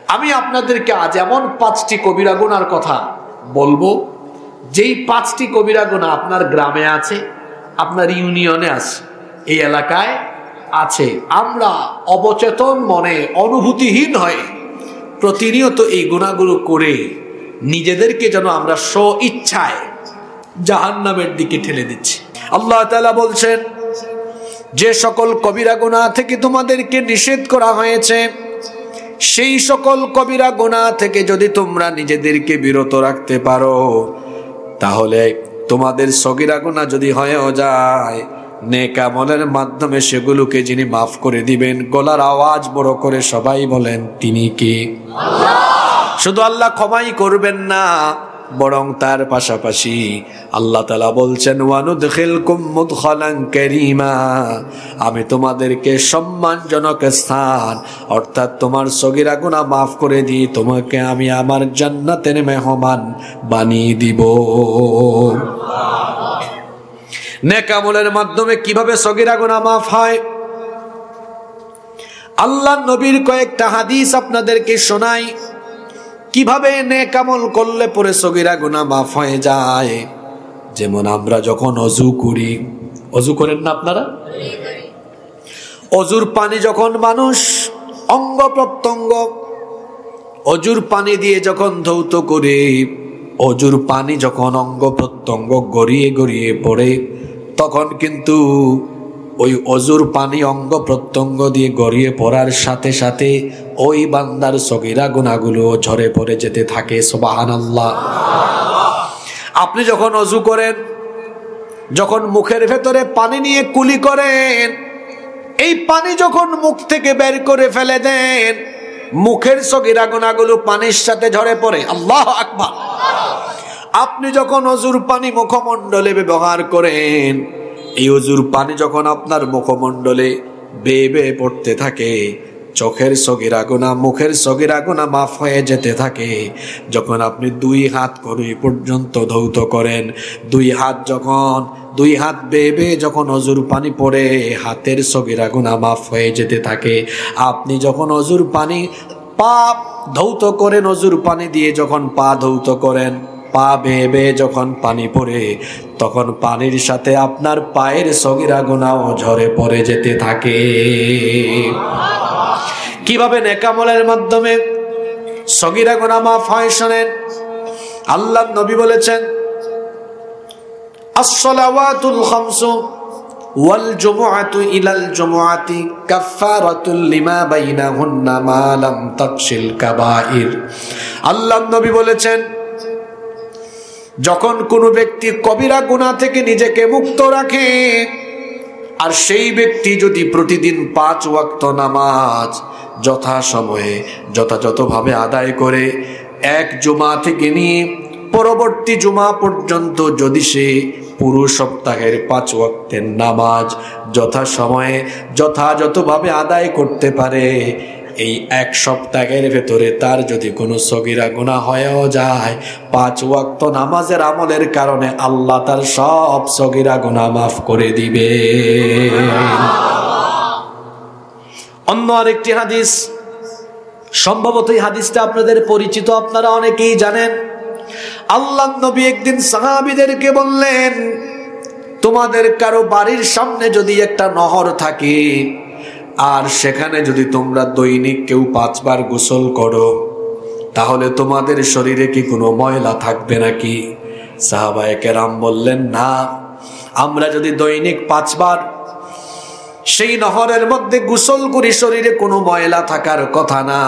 আমি আপনাদেরকে আজ এমন 5টি কবিরা গুনার কথা বলবো, যেই 5টি কবিরা গুনাহ আপনার গ্রামে আছে, আপনার ইউনিয়নে আছে, এই এলাকায় আছে। আমরা অবচেতন মনে, অনুভূতিহীন হয়ে প্রতিনিয়ত এই গুনাহগুলো করে নিজেদেরকে যেন আমরা স্ব ইচ্ছায় জাহান্নামের দিকে ঠেলে দিচ্ছি। আল্লাহ তাআলা বলছেন, যে সকল কবিরা গুনাহ থেকে তোমাদেরকে নিষেধ করা হয়েছে, সেই সকল কবিরা গুনাহ থেকে যদি তোমরা নিজেদেরকে বিরত রাখতে পারো, তাহলে তোমাদের সগীরা গুনাহ যদি হয়েও যায়, নেক আমলের মাধ্যমে সেগুলোকে যিনি মাফ করে দিবেন, গলার আওয়াজ বড় করে সবাই বলেন, তিনি কে? আল্লাহ। শুধু আল্লাহ ক্ষমাই করবেন না, বরং তার পাশাপাশি আল্লাহ তাআলা বলছেন, ওয়ানুদখিলকুম মুদখালান কারীমা, আমি তোমাদেরকে সম্মানজনক স্থান, অর্থাৎ তোমার সগীরা গুনাহ মাফ করে দিই, তোমাকে আমি আমার জান্নাতের মেহমান বানিয়ে দিব। নেক আমলের মাধ্যমে কিভাবে সগীরা গুনাহ মাফ হয়? আল্লাহর নবীর কয়েকটা হাদিস আপনাদেরকে শোনাই, কিভাবে নেক আমল করলে পরে সগীরা গুনাহ মাফ হয়ে যায়। যেমন আমরা যখন ওযু করি, ওযু করেন না আপনারা? ওযুর পানি যখন মানুষ অঙ্গ প্রত্যঙ্গ ওযুর পানি দিয়ে যখন ধৌত করে, ওযুর পানি যখন অঙ্গ প্রত্যঙ্গ গড়িয়ে গড়িয়ে পড়ে, তখন কিন্তু ওই ওযুর পানি অঙ্গ প্রত্যঙ্গ দিয়ে গড়িয়ে পড়ার সাথে সাথে ওই বান্দার সগীরা গুনাহগুলো ঝরে পড়ে যেতে থাকে। সুবহানাল্লাহ। আপনি যখন ওযু করেন, যখন মুখের ভেতরে পানি নিয়ে কুলি করেন, এই পানি যখন মুখ থেকে বের করে ফেলে দেন, মুখের সগীরা গুনাহগুলো পানির সাথে ঝরে পড়ে। আল্লাহু আকবার। আপনি যখন ওযুর পানি মুখমণ্ডলে ব্যবহার করেন, এই ওযুর পানি যখন আপনার মুখমণ্ডলে বেয়ে বেয়ে পড়তে থাকে, চোখের সগীরা গুনাহ, মুখের সগীরা গুনাহ মাফ হয়ে যেতে থাকে। যখন আপনি 2 হাত করে পর্যন্ত ধৌত করেন, 2 হাত বেয়ে বেয়ে যখন ওযুর পানি পড়ে, হাতের সগীরা গুনাহ মাফ হয়ে যেতে থাকে। আপনি যখন ওযুর পানি পা ধৌত করেন, ওযুর পানি দিয়ে যখন পা ধৌত করেন, পা বেয়ে বেয়ে যখন পানি পড়ে, তখন পানির সাথে আপনার পায়ের সগীরা গুনাহ ঝরে পড়ে যেতে থাকে। কিভাবে নেক আমলের মাধ্যমে সগীরা গুনাহ মাফ হয় শোনেন। আল্লাহর নবী বলেছেন, আস-সালাওয়াতুল খামসু ওয়াল জুমআতু ইলাল জুমআতি কাফফারাতুল লিমা বাইনাহুন্না মা লাম তাকশিল কাবাইর। আল্লাহর নবী বলেছেন, যখন কোনো ব্যক্তি কবিরা গুনাহ থেকে নিজেকে মুক্ত রাখে, আর সেই ব্যক্তি যদি প্রতিদিন 5 ওয়াক্ত নামাজ যথাসময়ে যথাযথভাবে আদায় করে, এক জুমা থেকে নিয়ে পরবর্তী জুমা পর্যন্ত যদি সে পুরো সপ্তাহের 5 ওয়াক্তের নামাজ যথাসময়ে যথাযথভাবে আদায় করতে পারে, এই এক সপ্তাহের ভেতরে তার যদি কোনো সগীরা গুনাহ হয়েও যায়, 5 ওয়াক্ত নামাজের আমলের কারণে আল্লাহ তার সব সগীরা গুনাহ মাফ করে দিবে। অন্য আরেকটি হাদিস, সম্ভবত এই হাদিসটা আপনাদের পরিচিত, আপনারা অনেকেই জানেন। আল্লাহর নবী একদিন সাহাবীদেরকে বললেন, তোমাদের কারো বাড়ির সামনে যদি একটা নহর থাকে, আর সেখানে যদি তোমরা দৈনিক কেউ 5 বার গোসল করো, তাহলে তোমাদের শরীরে কি কোনো ময়লা থাকবে নাকি? সাহাবায়ে কেরাম বললেন, না, আমরা যদি দৈনিক 5 বার সেই নহরের মধ্যে গোসল করি, শরীরে কোনো ময়লা থাকার কথা না।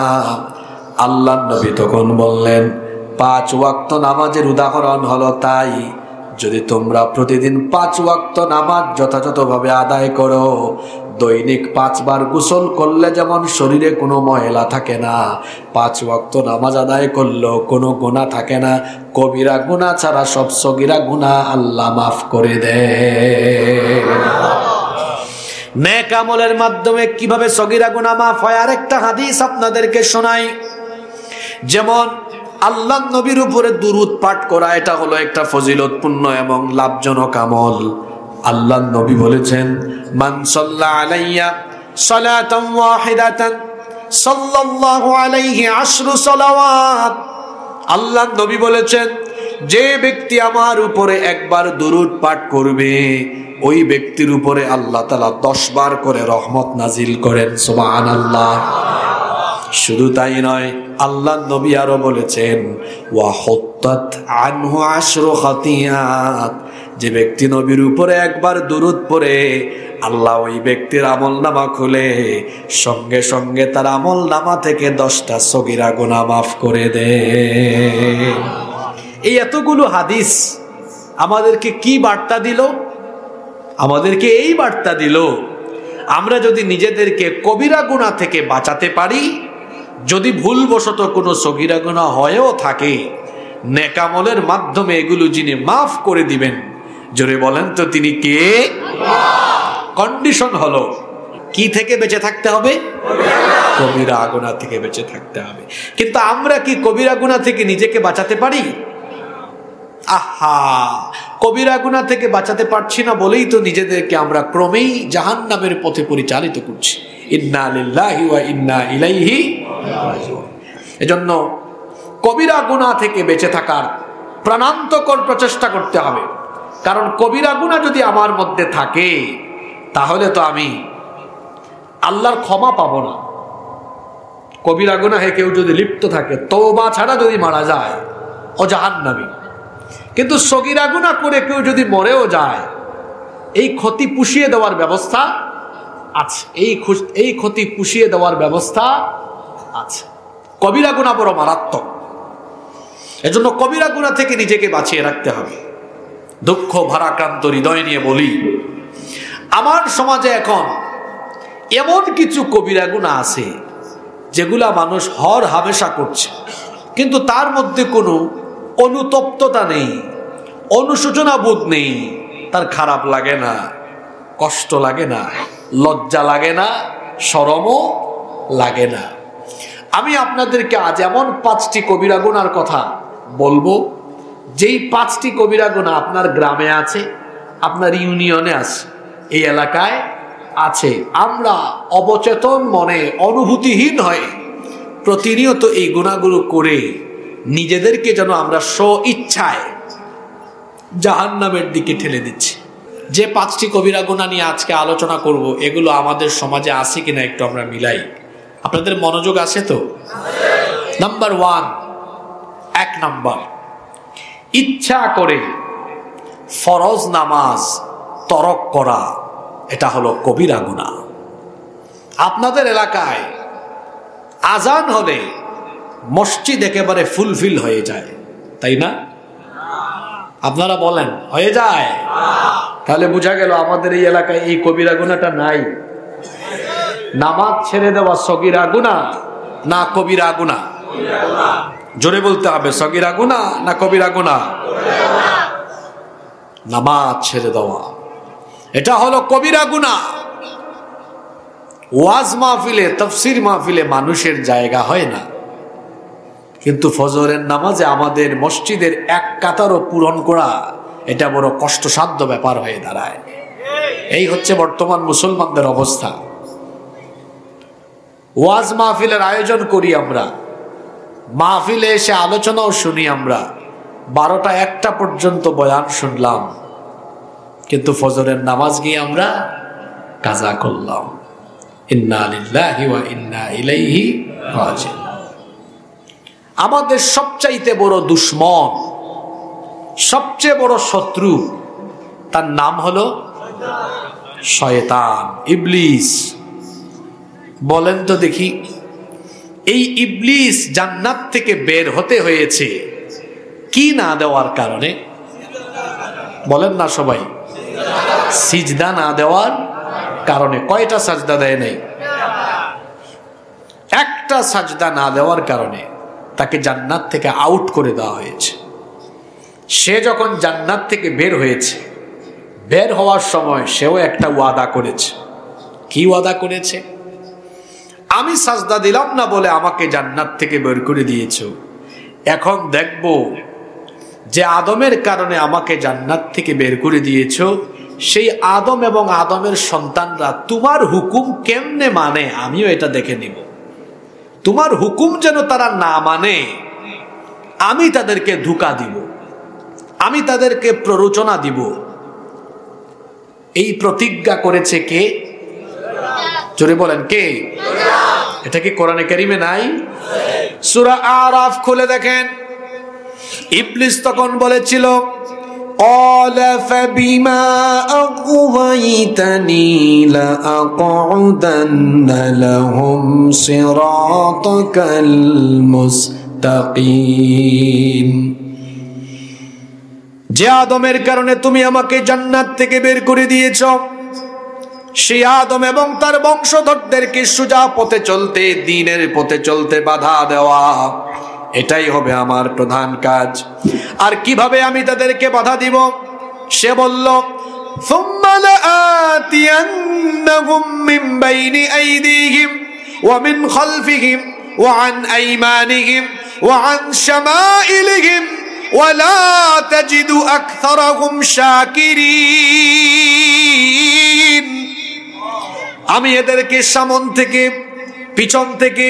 আল্লাহর নবী তখন বললেন, 5 ওয়াক্ত নামাজের উদাহরণ হলো তাই, যদি তোমরা প্রতিদিন 5 ওয়াক্ত নামাজ যথাযথভাবে আদায় করো, দৈনিক 5 বার গোসল করলে যেমন শরীরে কোনো ময়লা থাকে না, 5 ওয়াক্ত নামাজ আদায় করলেও কোনো গুনাহ থাকে না। কবিরা গুনাহ ছাড়া সব সগীরা গুনাহ আল্লাহ মাফ করে দেয়। নেক আমলের মাধ্যমে কিভাবে সগীরা গুনাহ মাফ হয়, আরেকটা হাদিস আপনাদেরকে শোনাই। যেমন আল্লাহর নবীর উপরে দুরূদ পাঠ করা, এটা হলো একটা ফজিলতপূর্ণ এবং লাভজনক আমল। আল্লাহর নবী বলেছেন, মান সাল্লা আলাইয়া সালাতান ওয়াহিদাতান সাল্লাল্লাহু আলাইহি আশরু সালাওয়াত। আল্লাহ নবী বলেছেন, যে ব্যক্তি আমার উপরে একবার দুরূদ পাঠ করবে ওই ব্যক্তির উপরে আল্লাহ তাআলা 10 বার করে রহমত নাজিল করেন। সুবহানাল্লাহ। শুধু তাই নয়, আল্লাহ নবী আরো বলেছেন, ওয়া হুত্তাত আনহু আশরু খাতিয়াত। যে ব্যক্তি নবীর উপরে একবার দুরূদ পড়ে আল্লাহ ওই ব্যক্তির আমলনামা খুলে সঙ্গে সঙ্গে তার আমলনামা থেকে 10টা সগীরা গুনাহ মাফ করে দেয়। এই এতগুলো হাদিস আমাদেরকে কি বার্তা দিল? আমাদেরকে এই বার্তা দিল, আমরা যদি নিজেদেরকে কবিরা গুনাহ থেকে বাঁচাতে পারি, যদি ভুলবশত কোনো সগীরা গুনাহ হয়েও থাকে, নেক আমলের মাধ্যমে এগুলো যিনি মাফ করে দিবেন, জোরে বলেন তো তিনি কে? কন্ডিশন হলো কি থেকে বেঁচে থাকতে হবে? কবিরা গুনাহ থেকে বেঁচে থাকতে হবে। কিন্তু আমরা কি কবিরা গুনাহ থেকে নিজেকে বাঁচাতে পারি? আহা, কবিরা গুনাহ থেকে বাঁচাতে পারছি না বলেই তো নিজেদেরকে আমরা ক্রমেই জাহান্নামের পথে পরিচালিত করছি। ইন্না লিল্লাহি ওয়া ইন্না ইলাইহি রাজিউন। এজন্য কবিরা গুনাহ থেকে বেঁচে থাকার প্রাণান্তকর প্রচেষ্টা করতে হবে। কারণ কবিরা গুনাহ যদি আমার মধ্যে থাকে তাহলে তো আমি আল্লাহর ক্ষমা পাবো না। কবিরা গুনাহে কেউ যদি লিপ্ত থাকে, তওবা ছাড়া যদি মারা যায়, ও জাহান্নামী। কিন্তু সগীরা গুনাহ করে কেউ যদি মরেও যায়, এই ক্ষতি পুষিয়ে দেওয়ার ব্যবস্থা আছে। এই ক্ষতি পুষিয়ে দেওয়ার ব্যবস্থা আছে। কবিরা গুনাহ বড় মারাত্মক। এজন্য কবিরা গুনাহ থেকে নিজেকে বাঁচিয়ে রাখতে হবে। দুঃখ ভারাক্রান্ত হৃদয় নিয়ে বলি, আমার সমাজে এখন এমন কিছু কবিরা গুনাহ আছে যেগুলা মানুষ হর হামেশা করছে, কিন্তু তার মধ্যে কোনো অনুতপ্ততা নেই, অনুশোচনা বোধ নেই। তার খারাপ লাগে না, কষ্ট লাগে না, লজ্জা লাগে না, শরমও লাগে না। আমি আপনাদেরকে আজ এমন 5টি কবিরা গুনার কথা বলবো, যেই 5টি কবিরা গুনাহ আপনার গ্রামে আছে, আপনার ইউনিয়নে আছে, এই এলাকায় আছে। আমরা অবচেতন মনে, অনুভূতিহীন হয়ে প্রতিনিয়ত এই গুনাহগুলো করে নিজেদেরকে যেন আমরা স্ব ইচ্ছায় জাহান্নামের দিকে ঠেলে দিচ্ছি। যে 5টি কবিরা গুনাহ নিয়ে আজকে আলোচনা করব, এগুলো আমাদের সমাজে আছে কিনা একটু আমরা মিলাই। আপনাদের মনোযোগ আছে তো? নাম্বার 1, নাম্বার, ইচ্ছা করে ফরজ নামাজ তরক করা, এটা হলো কবিরা গুনাহ। আপনাদের এলাকায় আজান হলে মসজিদ একেবারে ফুলফিল হয়ে যায়, তাই না? আপনারা বলেন হয়ে যায়? তাহলে বোঝা গেল আমাদের এই এলাকায় এই কবিরা গুনাহটা নাই। নামাজ ছেড়ে দেওয়া সগীরা গুনাহ না কবিরা গুনাহ? জোরে বলতে হবে, সগীরা গুনাহ না কবিরা গুনাহ? নামাজ ছেড়ে দেওয়া, এটা হলো কবিরা গুনাহ। ওয়াজ মাহফিলে, তাফসীর মাহফিলে মানুষের জায়গা হয় না, কিন্তু ফজরের নামাজে আমাদের মসজিদের এক কাতারও পূরণ করা এটা বড় কষ্টসাধ্য ব্যাপার হয়ে দাঁড়ায়। এই হচ্ছে বর্তমান মুসলমানদের অবস্থা। ওয়াজ মাহফিলের আয়োজন করি আমরা, মাহফিলে এসে আলোচনাও শুনি আমরা, 12টা 1টা পর্যন্ত বয়ান শুনলাম, কিন্তু ফজরের নামাজ গিয়ে আমরা কাজা করলাম। ইন্না লিল্লাহি ওয়া ইন্না ইলাইহি রাজিউন। আমাদের সবচাইতে বড় দুশমন, সবচেয়ে বড় শত্রু, তার নাম হলো শয়তান, ইবলিস। বলেন তো দেখি, এই ইবলিস জান্নাত থেকে বের হতে হয়েছে কি না দেওয়ার কারণে? বলেন না সবাই, সিজদা না দেওয়ার কারণে। কয়টা সাজদা দেয় নাই? একটা সাজদা না দেওয়ার কারণে তাকে জান্নাত থেকে আউট করে দেওয়া হয়েছে। সে যখন জান্নাত থেকে বের হয়েছে, বের হওয়ার সময় সেও একটা ওয়াদা করেছে। কি ওয়াদা করেছে? আমি সাজদা দিলাম না বলে আমাকে জান্নাত থেকে বের করে দিয়েছো, এখন দেখব যে আদমের কারণে আমাকে জান্নাত থেকে বের করে দিয়েছো, সেই আদম এবং আদমের সন্তানরা তোমার হুকুম কেমনে মানে আমিও এটা দেখে নিব। তোমার হুকুম যেন তারা না মানে, আমি তাদেরকে ধোঁকা দিব, আমি তাদেরকে প্ররোচনা দিব। এই প্রতিজ্ঞা করেছে কে? জোরে বলেন কে? এটা কি কোরআনে কারিমে নাই? সূরা আরাফ খুলে দেখেন। ইবলিস তখন বলেছিল, قال فبما أغويتني لأقعدن لهم صراطك المستقيم। যে আদমের কারণে তুমি আমাকে জান্নাত থেকে বের করে দিয়েছো, সেই আদম এবং তার বংশধরদেরকে সোজা পথে চলতে, দ্বীনের পথে চলতে বাধা দেওয়া, এটাই হবে আমার প্রধান কাজ। আর কিভাবে আমি তাদেরকে বাধা দিব? সে বলল, সুম্মা লাআতিয়ান্নাহুম মিন বাইনি আইদিহিম ওয়া মিন খালফিহিম ওয়া আন আইমানিহিম ওয়া আন শামাইলিহিম ওয়া লা তাজিদু আকসারাহুম শাকিরিন। আমি এদেরকে সামন থেকে, পিছন থেকে,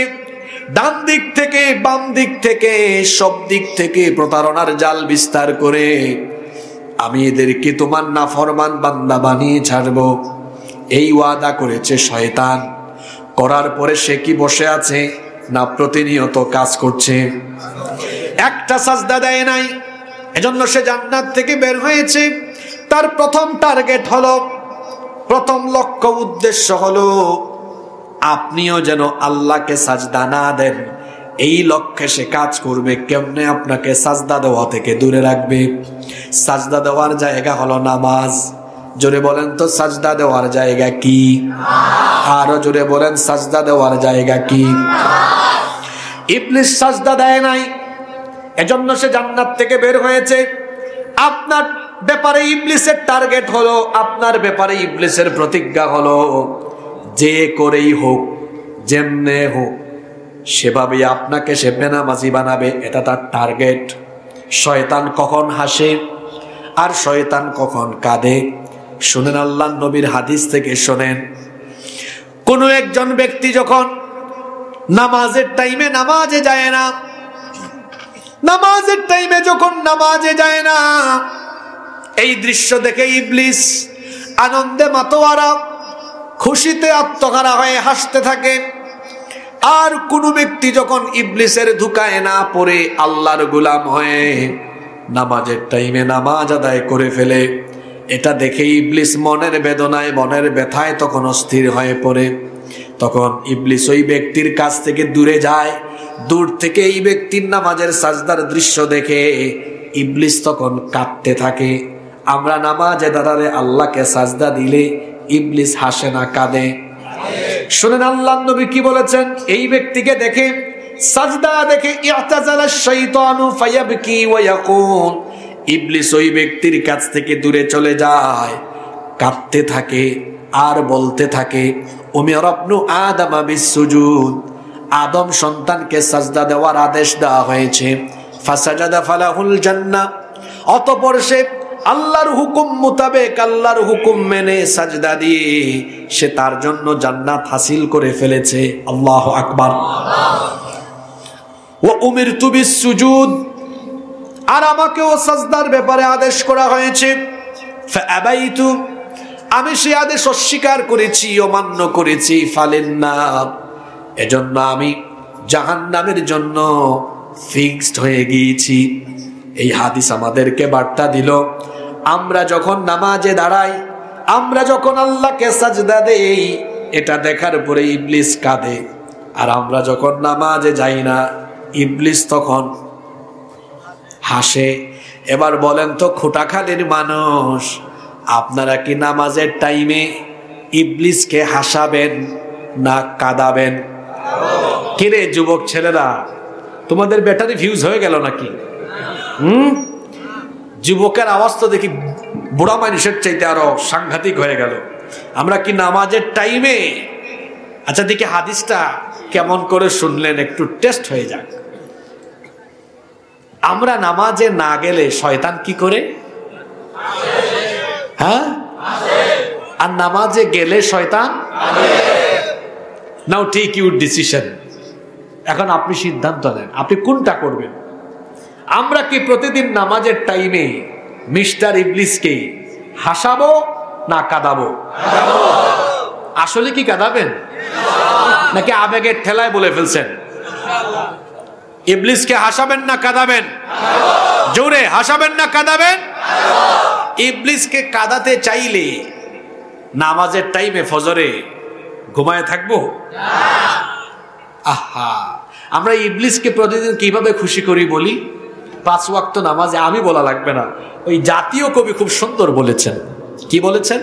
ডান দিক থেকে, বাম দিক থেকে, সব দিক থেকে প্রতারণার জাল বিস্তার করে আমি এদেরকে তোমার নাফরমান বান্দা বানিয়ে ছাড়বো। এই ওয়াদা করেছে শয়তান। করার পরে সে কি বসে আছে না প্রতিনিয়ত কাজ করছে? একটা সাজদা দেয় নাই, এজন্য সে জান্নাত থেকে বের হয়েছে। তার প্রথম টার্গেট হলো, প্রথম লক্ষ্য উদ্দেশ্য হলো আপনিও যেন আল্লাহকে সাজদা না দেন। এই লক্ষ্যে সে কাজ করবে। কেমনে আপনাকে সাজদা দেওয়া থেকে দূরে রাখবে? সাজদা দেওয়ার জায়গা হলো নামাজ। জোরে বলেন তো সাজদা দেওয়ার জায়গা কি? আরো জোরে বলেন সাজদা দেওয়ার জায়গা কি? ইবলিস সাজদা দেয় নাই, এজন্য সে জান্নাত থেকে বের হয়েছে। আপনার ব্যাপারে ইবলিসের টার্গেট হলো, আপনার ব্যাপারে ইবলিসের প্রতিজ্ঞা হলো, যে করেই হোক, যেমনে হোক, সেভাবে আপনাকে সে বেনামাজি বানাবে। এটা তার টার্গেট। শয়তান কখন হাসে আর শয়তান কখন কাঁদে শুনেন আল্লাহর নবীর হাদিস থেকে শোনেন। কোন একজন ব্যক্তি যখন নামাজের টাইমে নামাজে যায় না, নামাজের টাইমে যখন নামাজে যায় না, এই দৃশ্য দেখে ইবলিস আনন্দে মাতোয়ারা, খুশিতে আত্মহারা হয়ে হাসতে থাকে। আর কোন ব্যক্তি যখন ইবলিসের ধোঁকায় না পড়ে আল্লাহর গোলাম হয়ে নামাজের টাইমে নামাজ আদায় করে ফেলে, এটা দেখে ইবলিস মনের বেদনায়, মনের ব্যথায় তখন অস্থির হয়ে পড়ে। তখন ইবলিস ওই ব্যক্তির কাছ থেকে দূরে যায়। দূর থেকে এই ব্যক্তির নামাজের সাজদার দৃশ্য দেখে ইবলিস তখন কাঁদতে থাকে। আমরা নামাজে দাঁড়ালে আল্লাহকে সাজদা দিলে ইবলিস হাসে না, কাঁদে? শুনেন আল্লাহর নবী কি বলেছেন এই ব্যক্তিকে দেখে, সাজদা দেখে, ইআতাজালা শাইতানু ফায়াবকি ওয়া ইয়াকুল, ইবলিস ওই ব্যক্তির কাছ থেকে দূরে চলে যায়, কাঁদতে থাকে আর বলতে থাকে, উমিরা ইবনু আদম বিসসুজুদ, আদম সন্তানকে সাজদা দেওয়ার আদেশ দেওয়া হয়েছে। ফাসাজাদা ফালাহুল জান্নাহ, অতঃপর সে আল্লাহর হুকুম মোতাবেক, আল্লাহর হুকুম মেনে সাজদা দিয়ে সে তার জন্য জান্নাত হাসিল করে ফেলেছে। আল্লাহু আকবার। ওয়া উমিরতু বিসসুজুদ, আর আমাকেও সাজদার ব্যাপারে আদেশ করা হয়েছে। ফাআবাইতু, আমি সেই আদেশ অস্বীকার করেছি, অমান্য করেছি। ফালিন্নার, এজন্য আমি জাহান্নামের জন্য ফিক্সড হয়ে গিয়েছি। এই হাদিস আমাদেরকে বার্তা দিল, আমরা যখন নামাজে দাঁড়াই, আমরা যখন আল্লাহকে সাজদা দেই, এটা দেখার পরে ইবলিস কাঁদে। আর আমরা যখন নামাজে যাই না, ইবলিস তখন হাসে। এবার বলেন তো খোটাখালীর মানুষ, আপনারা কি নামাজের টাইমে ইবলিসকে হাসাবেন না কাঁদাবেন? কিরে যুবক ছেলেরা, তোমাদের ব্যাটারি ফিউজ হয়ে গেল নাকি? যুবকের আওয়াজ তো দেখি বুড়া মানুষের চাইতে আরো সাংঘাতিক হয়ে গেল। আমরা কি নামাজের টাইমে, আচ্ছা দেখি হাদিসটা কেমন করে শুনলেন, একটু টেস্ট হয়ে যাক। আমরা নামাজে না গেলে শয়তান কি করে? হ্যাঁ, আর নামাজে গেলে শয়তান। নাও টেক ইউর ডিসিশন। এখন আপনি সিদ্ধান্ত নেন আপনি কোনটা করবেন। আমরা কি প্রতিদিন নামাজের টাইমে মিস্টার ইবলিসকে হাসাবো না কাঁদাবো? আসলে কি কাঁদাবেন নাকি আবেগের ঠেলায় বলে ফেলছেন? ইবলিসকে হাসাবেন না কাঁদাবেন? জোরে হাসাবেন না কাঁদাবেন? ইবলিসকে কাঁদাতে চাইলে নামাজের টাইমে ফজরে ঘুমায় থাকবো? আহা, আমরা ইবলিসকে প্রতিদিন কিভাবে খুশি করি বলি? 5 ওয়াক্ত নামাজে। আমি বলা লাগবে না, ওই জাতীয় কবি খুব সুন্দর বলেছেন। কি বলেছেন?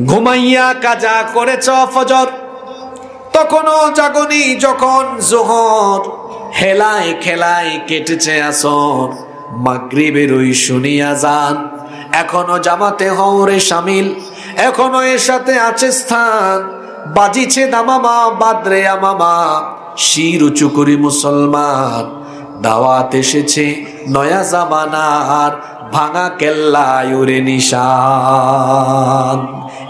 ঘুমাইয়া কাজা করেছ ফজর, তখনও জাগনি যখন জোহর, হেলায় খেলায় কেটেছে আসর, মাগরিবের ওই শুনিয়া যান, এখনো জামাতে হওরে শামিল, এখনো এর সাথে আছে স্থান, বাজিছে দামামা বাদরে আমামা, শির উঁচু করি মুসলমান, দাওয়াত এসেছে নয়া জামানার, ভাঙা কেল্লায় ওরে নিশান।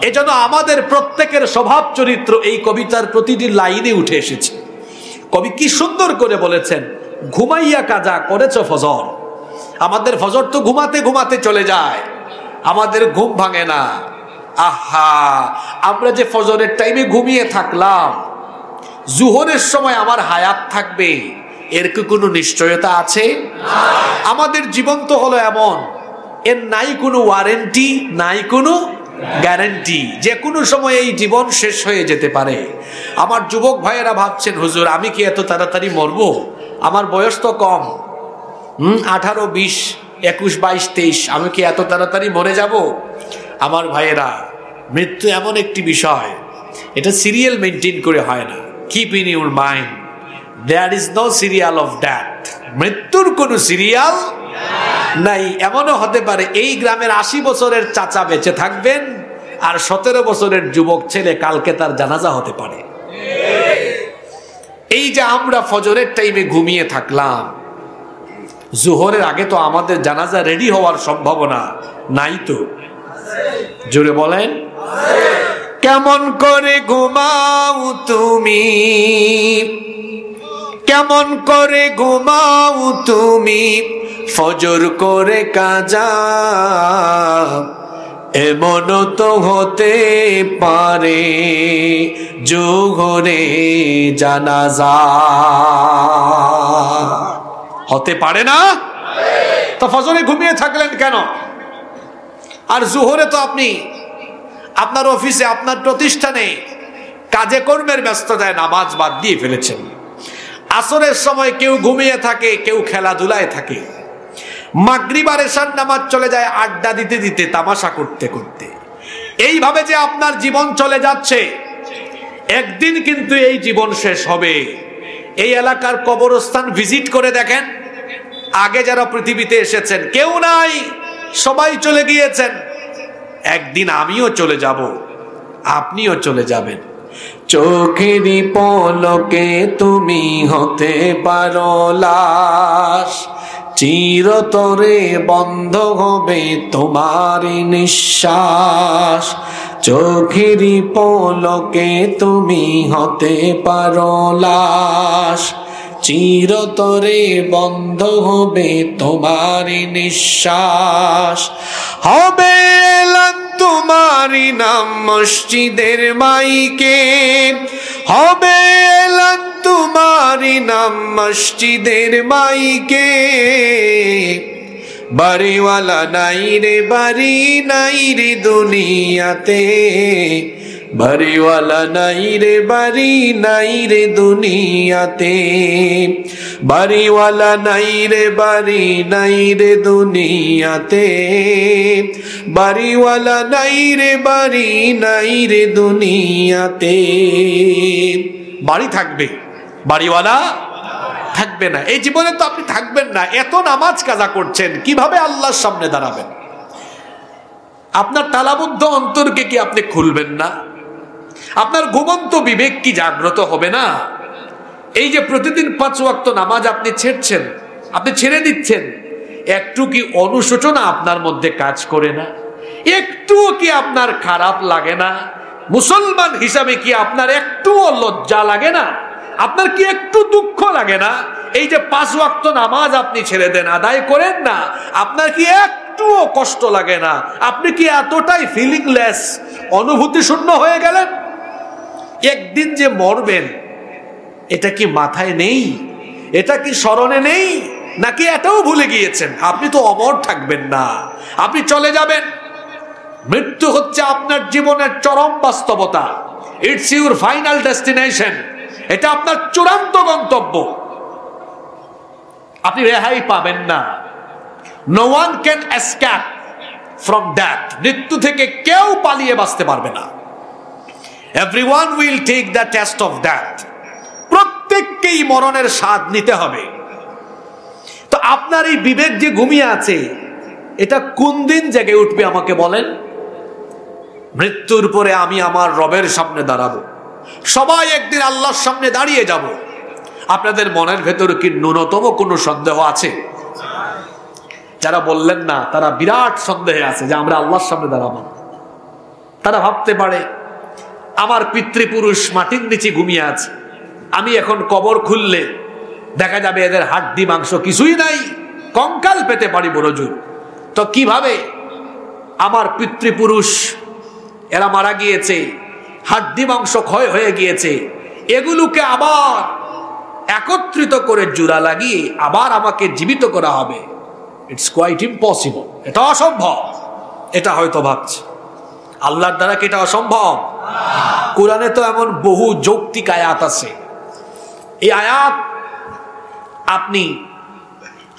এজন্য আমাদের প্রত্যেকের স্বভাব চরিত্র এই কবিতার প্রতিটি লাইনে উঠে এসেছে। কবি কি সুন্দর করে বলেছেন, ঘুমাইয়া কাজা করেছ ফজর। আমাদের ফজর তো ঘুমাতে ঘুমাতে চলে যায়, আমাদের ঘুম ভাঙে না। আহা, আমরা যে ফজরের টাইমে ঘুমিয়ে থাকলাম, জুহরের সময় আমার হায়াত থাকবে, এর কি কোনো নিশ্চয়তা আছে? আমাদের জীবন তো হলো এমন, এর নাই কোনো ওয়ারেন্টি, নাই কোনো গ্যারান্টি, যে কোনো সময় এই জীবন শেষ হয়ে যেতে পারে। আমার যুবক ভাইয়েরা ভাবছেন, হুজুর আমি কি এত তাড়াতাড়ি মরবো? আমার বয়স তো কম, 18, 20, 21, 22, 23, আমি কি এত তাড়াতাড়ি মরে যাব? আমার ভাইয়েরা, মৃত্যু এমন একটি বিষয়, এটা সিরিয়াল মেনটেন করে হয় না। Keep in your mind, there is no serial of death. মৃত্যুর কোনো সিরিয়াল নাই। এমনও হতে পারে এই গ্রামের 80 বছরের চাচা বেঁচে থাকবেন, আর 17 বছরের যুবক ছেলে কালকে তার জানাজা হতে পারে। এই যে আমরা ফজরের টাইমে ঘুমিয়ে থাকলাম, জোহরের আগে তো আমাদের জানাজা রেডি হওয়ার সম্ভাবনা নাই তো? জোরে বলেন, কেমন করে ঘুমাও তুমি, কেমন করে ঘুমাও তুমি, ফজর করে কাজা, এমন তো হতে পারে জোহরে জানাজা। হতে পারে না? তো ফজরে ঘুমিয়ে থাকলেন কেন? আর জোহরে তো আপনি আপনার অফিসে, আপনার প্রতিষ্ঠানে কাজে কর্মের ব্যস্ততায় নামাজ বাদ দিয়ে ফেলেছেন। আসরের সময় কেউ ঘুমিয়ে থাকে, কেউ খেলাধুলায় থাকে। মাগরিব আর এশার নামাজ চলে যায় আড্ডা দিতে দিতে, তামাশা করতে করতে। এইভাবে যে আপনার জীবন চলে যাচ্ছে, একদিন কিন্তু এই জীবন শেষ হবে। এই এলাকার কবরস্থান ভিজিট করে দেখেন, আগে যারা পৃথিবীতে এসেছেন কেউ নাই, সবাই চলে গিয়েছেন। একদিন আমিও চলে যাব, আপনিও চলে যাবেন। চোখেরই পলকে তুমি হতে পারো লাশ, চিরতরে বন্ধ হবে তোমার নিঃশ্বাস। চোখেরই পলকে তুমি হতে পারো লাশ, চিরতরে বন্ধ হবে তোমার নিঃশ্বাস। হবে এলান তোমারি নাম মসজিদের মাইকে, হবে এলান তোমারি নাম মসজিদের মাইকে। বাড়িওয়ালা নাই রে বাড়ি, নাই রে দুনিয়াতে, বাড়িওয়ালা নাই রে বাড়ি, নাই রে দুনিয়াতে। বাড়িওয়ালা নাই রে বাড়ি, নাই রে দুনিয়াতে। বাড়িওয়ালা নাই রে বাড়ি, নাই রে দুনিয়াতে। বাড়ি থাকবে, বাড়িওয়ালা থাকবে না। এই জীবনে তো আপনি থাকবেন না। এত নামাজ কাজা করছেন, কিভাবে আল্লাহর সামনে দাঁড়াবেন? আপনার তালাবদ্ধ অন্তরকে কি আপনি খুলবেন না? আপনার ঘুমন্ত বিবেক কি জাগ্রত হবে না? এই যে প্রতিদিন 5 ওয়াক্ত নামাজ আপনি ছেড়ছেন, আপনি ছেড়ে দিচ্ছেন, একটু কি অনুশোচনা আপনার মধ্যে কাজ করে না? একটুও কি আপনার খারাপ লাগে না? মুসলমান হিসাবে কি আপনার একটুও লজ্জা লাগে না? আপনার কি একটু দুঃখ লাগে না? এই যে 5 ওয়াক্ত নামাজ আপনি ছেড়ে দেন, আদায় করেন না, আপনার কি একটুও কষ্ট লাগে না? আপনি কি এতটাই ফিলিংলেস, অনুভূতি শূন্য হয়ে গেলেন? একদিন যে মরবেন এটা কি মাথায় নেই? এটা কি স্মরণে নেই? নাকি এটাও ভুলে গিয়েছেন? আপনি তো অমর থাকবেন না, আপনি চলে যাবেন। মৃত্যু হচ্ছে আপনার জীবনের চরম বাস্তবতা। ইটস ইউর ফাইনাল ডেস্টিনেশন, এটা আপনার চূড়ান্ত গন্তব্য। আপনি রেহাই পাবেন না। No one can escape from that. মৃত্যু থেকে কেউ পালিয়ে বাঁচতে পারবে না। Everyone will take the test of that. প্রত্যেককেই মরণের স্বাদ নিতে হবে। তো আপনার এই বিবেক যে ঘুমিয়ে আছে, এটা কোন দিন জেগে উঠবে আমাকে বলেন? মৃত্যুর পরে আমি আমার রবের সামনে দাঁড়াবো। সবাই একদিন আল্লাহর সামনে দাঁড়িয়ে যাব। আপনাদের মনের ভেতর কি ন্যূনতম কোনো সন্দেহ আছে? যারা বললেন না তারা বিরাট সন্দেহে আছে যে আমরা আল্লাহর সামনে দাঁড়াবো। তারা ভাবতে পারে আমার পিতৃপুরুষ মাটির নিচে ঘুমিয়ে আছে, আমি এখন কবর খুললে দেখা যাবে এদের হাড্ডি মাংস কিছুই নাই, কঙ্কাল পেতে পারি বড়জোর। তো কিভাবে আমার পিতৃপুরুষ এরা মারা গিয়েছে, হাড্ডি মাংস ক্ষয় হয়ে গিয়েছে, এগুলোকে আবার একত্রিত করে জোড়া লাগিয়ে আবার আমাকে জীবিত করা হবে? ইটস কোয়াইট ইম্পসিবল, এটা অসম্ভব। এটা হয়তো ভাবছে আল্লাহর দ্বারা কি এটা অসম্ভব? কোরআনে তো এমন বহু যৌক্তিক আয়াত আছে। এই আয়াত আপনি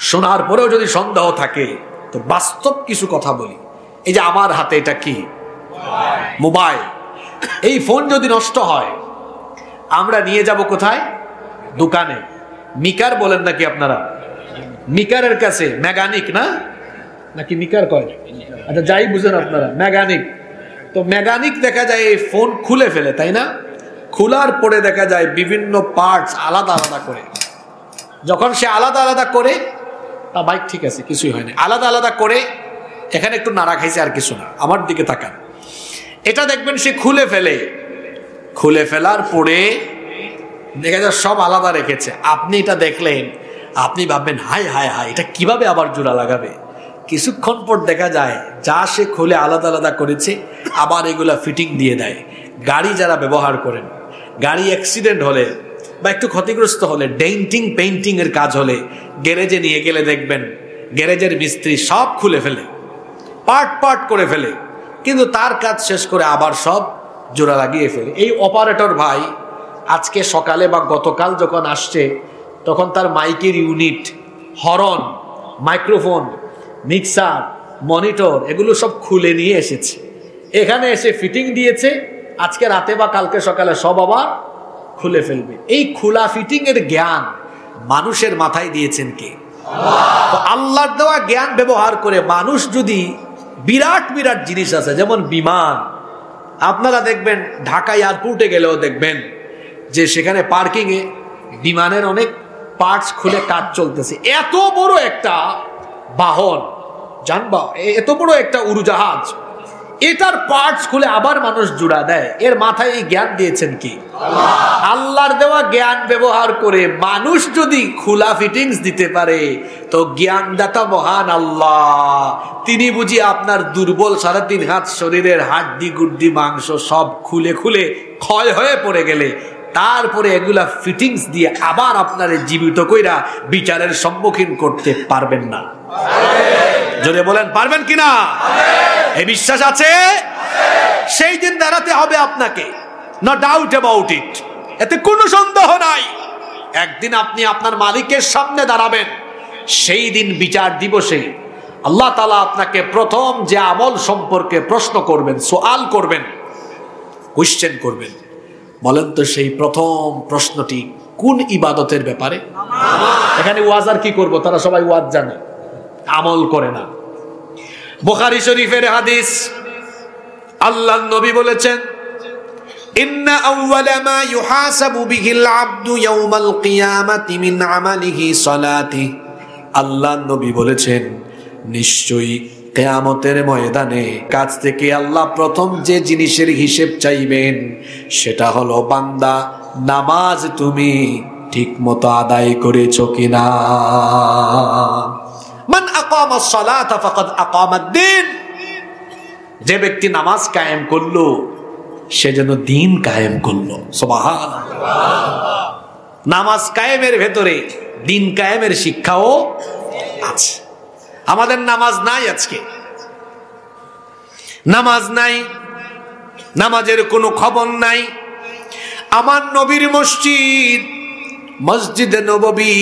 শোনার পরেও যদি সন্দেহ থাকে তো বাস্তব কিছু কথা বলি। এই যে আমার হাতে এটা কি? মোবাইল। এই ফোন যদি নষ্ট হয় আমরা নিয়ে যাব কোথায়? দোকানে। মিকার বলেন নাকি আপনারা? মিকারের কাছে, মেকানিক না নাকি মিকার কয়? আচ্ছা যাই বুঝেন আপনারা, মেকানিক। তো মেকানিক দেখা যায় এই ফোন খুলে ফেলে, তাই না? খোলার পরে দেখা যায় বিভিন্ন পার্টস আলাদা আলাদা করে। যখন সে আলাদা আলাদা করে, বাইক ঠিক আছে কিছুই হয় না, আলাদা আলাদা করে এখানে একটু নাড়া খাইছে আর কিছু না, আমার দিকে তাকান। এটা দেখবেন সে খুলে ফেলে। খুলে ফেলার পরে দেখা যায় সব আলাদা রেখেছে। আপনি এটা দেখলেন, আপনি ভাববেন হাই হাই হাই, এটা কিভাবে আবার জোড়া লাগাবে? কিছুক্ষণ পর দেখা যায় যা সে খুলে আলাদা আলাদা করেছে আবার এগুলা ফিটিং দিয়ে দেয়। গাড়ি যারা ব্যবহার করেন, গাড়ি অ্যাক্সিডেন্ট হলে বা একটু ক্ষতিগ্রস্ত হলে, ডেন্টিং পেইন্টিং এর কাজ হলে গ্যারেজে নিয়ে গেলে দেখবেন গ্যারেজের মিস্ত্রি সব খুলে ফেলে, পার্ট পার্ট করে ফেলে, কিন্তু তার কাজ শেষ করে আবার সব জোড়া লাগিয়ে ফেলে। এই অপারেটর ভাই আজকে সকালে বা গতকাল যখন আসছে তখন তার মাইকের unit, horn, microphone, mixer, monitor এগুলো সব খুলে নিয়ে এসেছে। এখানে এসে ফিটিং দিয়েছে, আজকে রাতে বা কালকে সকালে সব আবার খুলে ফেলবে। এই খোলা ফিটিং এর জ্ঞান মানুষের মাথায় দিয়েছেন কে? তো আল্লাহর দেওয়া জ্ঞান ব্যবহার করে মানুষ যদি বিরাট বিরাট জিনিস আছে, যেমন বিমান, আপনারা দেখবেন ঢাকা এয়ারপোর্টে গেলেও দেখবেন যে সেখানে পার্কিং এ বিমানের অনেক পার্টস খুলে কাজ চলতেছে। এত বড় একটা বাহন, এত বড় একটা উড়োজাহাজ, এটার পার্টস খুলে আবার মানুষ জোড়া দেয়। এর মাথায় এই জ্ঞান দিয়েছেন কি? আল্লাহর দেওয়া জ্ঞান ব্যবহার করে মানুষ যদি খোলা ফিটিংস দিতে পারে তো জ্ঞানদাতা মহান আল্লাহ, তিনি বুঝি আপনার দুর্বল 3.5 হাত শরীরের হাড্ডি গুড্ডি মাংস সব খুলে খুলে ক্ষয় হয়ে পড়ে গেলে তারপরে এগুলা ফিটিংস দিয়ে আবার আপনারে জীবিত কইরা বিচারের সম্মুখীন করতে পারবেন না? জোরে বলেন পারবেন কিনা? এই বিশ্বাস আছে? সেই দিন দাঁড়াতে হবে আপনাকে, নো ডাউট অ্যাবাউট ইট, এতে কোনো সন্দেহ নাই। একদিন আপনি আপনার মালিকের সামনে দাঁড়াবেন। সেই দিন বিচার দিবসে আল্লাহ তাআলা আপনাকে প্রথম যে আমল সম্পর্কে প্রশ্ন করবেন, সওয়াল করবেন, কোশ্চেন করবেন। বলেন তো সেই প্রথম প্রশ্নটি কোন ইবাদতের ব্যাপারে? এখানে ওয়াজ আর কি করবো, তারা সবাই ওয়াজ জানে, আমল করে না। বুখারী শরীফের হাদিস, আল্লাহর নবী বলেছেন ইন্না আউওয়ালা মা ইউহাসাবু বিহিল আবদু ইয়াউমাল কিয়ামাতি মিন আমালিহি সালাতি। আল্লাহর নবী বলেছেন নিশ্চয়ই কিয়ামতের ময়দানে কাছ থেকে আল্লাহ প্রথম যে জিনিসের হিসেব চাইবেন সেটা হলো বান্দা নামাজ তুমি ঠিক মতো আদায় করেছো কিনা। মান আকামাস সালাতা ফাকাদ আকামাদ-দ্বীন, যে ব্যক্তি নামাজ কায়েম করলো সে যেন দিন কায়েম করলো। সুবহানাল্লাহ। নামাজ কায়েমের ভেতরে দিন কায়েমের শিক্ষাও আছে। আমাদের নামাজ নাই, আজকে নামাজ নাই, নামাজের কোনো খবর নাই। আমার নবীর মসজিদ, মসজিদে নববী,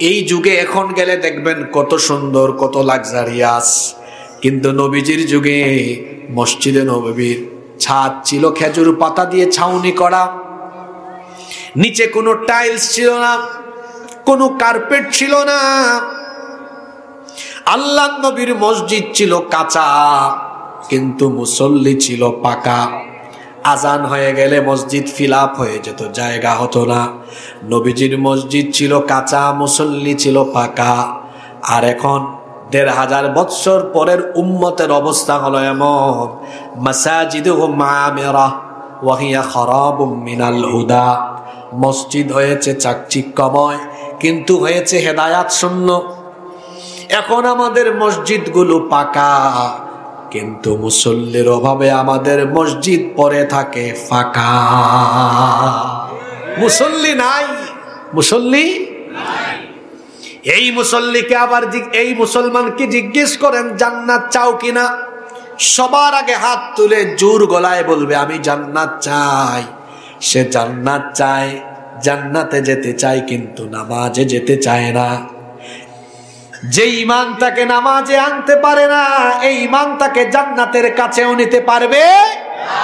এই যুগে এখন গেলে দেখবেন কত সুন্দর, কত লাক্সারিয়াস, কিন্তু নবীজির যুগে মসজিদে নববীর ছাদ ছিল খেজুর পাতা দিয়ে ছাউনি করা, নিচে কোনো টাইলস ছিল না, কোনো কার্পেট ছিল না। আল্লাহ নবীর মসজিদ ছিল কাঁচা, কিন্তু মুসল্লি ছিল পাকা। আজান হয়ে গেলে মসজিদ ফিল আপ হয়ে যেত, জায়গা হতো না। নবীজির মসজিদ ছিল কাঁচা, মুসল্লি ছিল পাকা। আর এখন ১৫০০ বৎসর পরের উম্মতের অবস্থা হলো এমন, মাসাজিদুহুম মামিরা ওয়া হিয়া খারাবুম মিনাল হুদা। মসজিদ হয়েছে চাকচিক্যময়, কিন্তু হয়েছে হেদায়াত শূন্য। এখন আমাদের মসজিদগুলো পাকা, কিন্তু মুসল্লির অভাবে আমাদের মসজিদ পড়ে থাকে ফাঁকা। মুসল্লি নাই, মুসল্লি নাই। এই মুসল্লিকে আবার এই মুসলমানকে জিজ্ঞেস করেন জান্নাত চাও কিনা, সবার আগে হাত তুলে জোর গলায় বলবে আমি জান্নাত চাই। সে জান্নাত চায়, জান্নাতে যেতে চায়, কিন্তু নামাজে যেতে চায় না। যে ঈমান তাকে নামাজে আনতে পারে না, এই ঈমান তাকে জান্নাতের কাছেও নিতে পারবে না।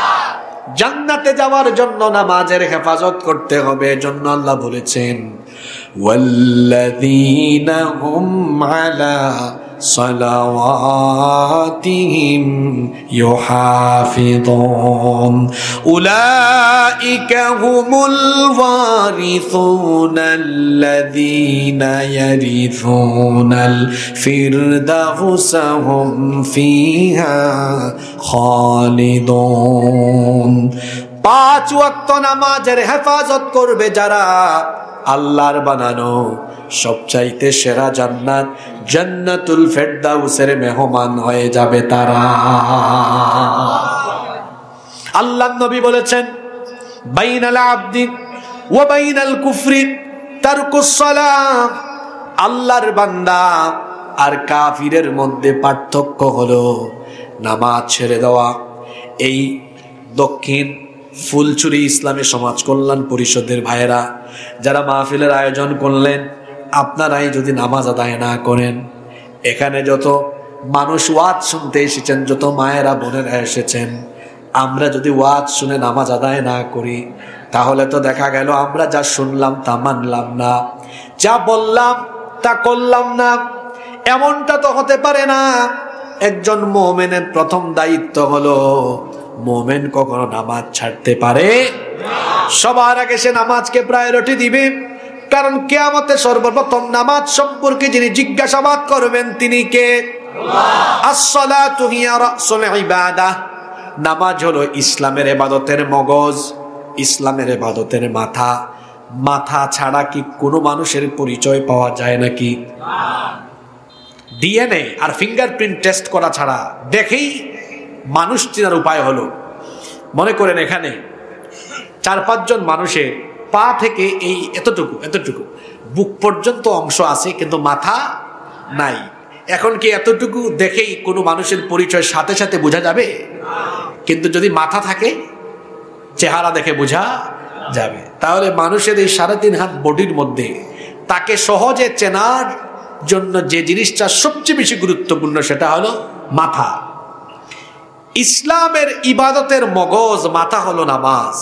জান্নাতে যাওয়ার জন্য নামাজের হেফাজত করতে হবে। এজন্য আল্লাহ বলেছেন ওয়াল্লাযীনা হুম আলা সালাওয়াতিহিম ইউহাফিযুন উলাইকা হুমুল ওয়ারিসুনাল্লাযীনা ইয়ারিসুনাল ফিরদাউসা হুম ফিহা খালিদুন। ৫ ওয়াক্ত নামাজের হেফাজত করবে যারা, আল্লাহর বানানো সবচাইতে সেরা জান্নাত জান্নাতুল ফেরদাউসের মেহমান হয়ে যাবে তারা। আল্লাহর নবী বলেছেন বাইনাল আবদি ওয়া বাইনাল কুফরি তারকুস সালাম। আল্লাহর বান্দা আর কাফিরের মধ্যে পার্থক্য হলো নামাজ ছেড়ে দেওয়া। এই দক্ষিণ ফুলছড়ি ইসলামী সমাজ কল্যাণ পরিষদের ভাইয়েরা যারা মাহফিলের আয়োজন করলেন, আপনারাই যদি নামাজ আদায় না করেন, এখানে যত মানুষ ওয়াজ শুনতে এসেছেন, যত মায়েরা বোনেরা এসেছেন, আমরা যদি ওয়াজ শুনে নামাজ আদায় না করি, তাহলে তো দেখা গেল আমরা যা শুনলাম তা মানলাম না, যা বললাম তা করলাম না। এমনটা তো হতে পারে না। একজন মুমিনের প্রথম দায়িত্ব হলো, মুমিন কখনো নামাজ ছাড়তে পারে না। সবার আগে সে নামাজকে প্রায়োরিটি দিবে, কারণ কিয়ামতে সর্বপ্রথম নামাজ সম্পর্কে যিনি জিজ্ঞাসাবাদ করবেন তিনি কে? আল্লাহ। আস-সালাতু হিয়া রাসুল ইবাদাহ। নামাজ হলো ইসলামের ইবাদতের মগজ, ইসলামের ইবাদতের মাথা। মাথা ছাড়া কি কোনো মানুষের পরিচয় পাওয়া যায় নাকি? ডিএনএ আর ফিঙ্গারপ্রিন্ট টেস্ট করা ছাড়া দেখেই মানুষ চেনার উপায় হলো, মনে করেন এখানে ৪-৫ জন মানুষের পা থেকে এই এতটুকু এতটুকু বুক পর্যন্ত অংশ আছে, কিন্তু মাথা নাই। এখন কি এতটুকু দেখেই কোনো মানুষের পরিচয় সাথে সাথে বোঝা যাবে? কিন্তু যদি মাথা থাকে চেহারা দেখে বোঝা যাবে। তাহলে মানুষের এই ৩.৫ হাত বডির মধ্যে তাকে সহজে চেনার জন্য যে জিনিসটা সবচেয়ে বেশি গুরুত্বপূর্ণ সেটা হলো মাথা। ইসলামের ইবাদতের মগজ মাথা হলো নামাজ।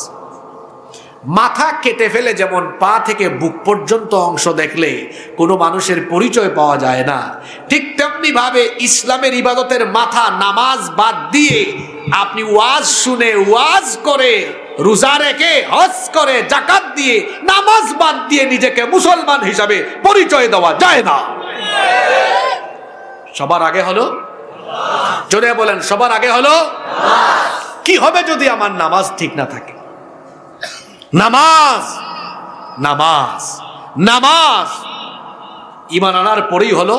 মাথা কেটে ফেলে যেমন পা থেকে বুক পর্যন্ত অংশ দেখলে কোনো মানুষের পরিচয় পাওয়া যায় না, ঠিক তেমনি ভাবে ইসলামের ইবাদতের মাথা নামাজ বাদ দিয়ে আপনি ওয়াজ শুনে, ওয়াজ করে, রোজা রেখে, হজ করে, যাকাত দিয়ে, নামাজ বাদ দিয়ে নিজেকে মুসলমান হিসাবে পরিচয় দেওয়া যায় না। সবার আগে হলো, জোরে বলেন, সবার আগে হলো। কি হবে যদি আমার নামাজ ঠিক না থাকে? নামাজ নামাজ নামাজ ঈমান আনার পরেই হলো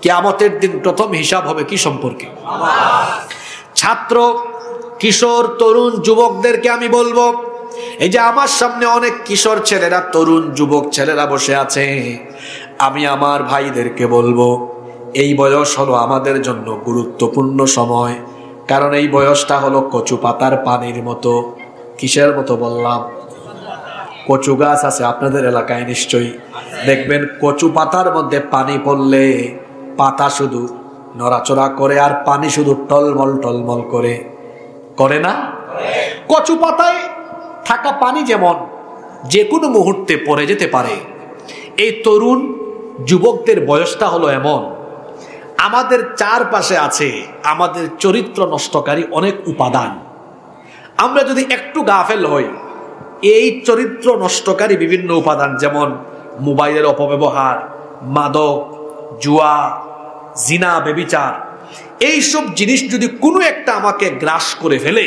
কিয়ামতের দিন প্রথম হিসাব হবে কি সম্পর্কে? ছাত্র, কিশোর, তরুণ, যুবকদেরকে আমি বলবো, এই যে আমার সামনে অনেক কিশোর ছেলেরা, তরুণ যুবক ছেলেরা বসে আছে, আমি আমার ভাইদেরকে বলবো, এই বয়স হলো আমাদের জন্য গুরুত্বপূর্ণ সময়। কারণ এই বয়সটা হলো কচু পাতার পানির মতো। কিসের মতো বললাম? কচু গাছ আছে আপনাদের এলাকায় নিশ্চয়ই, দেখবেন কচু পাতার মধ্যে পানি পড়লে পাতা শুধু নড়াচড়া করে আর পানি শুধু টলমল টলমল করে, করে না? কচু পাতায় থাকা পানি যেমন যে কোনো মুহূর্তে পড়ে যেতে পারে, এই তরুণ যুবকদের বয়সটা হলো এমন। আমাদের চারপাশে আছে আমাদের চরিত্র নষ্টকারী অনেক উপাদান। আমরা যদি একটু গাফেল হই, এই চরিত্র নষ্টকারী বিভিন্ন উপাদান, যেমন মোবাইলের অপব্যবহার, মাদক, জুয়া, জিনা, ব্যভিচার, এইসব জিনিস যদি কোনো একটা আমাকে গ্রাস করে ফেলে,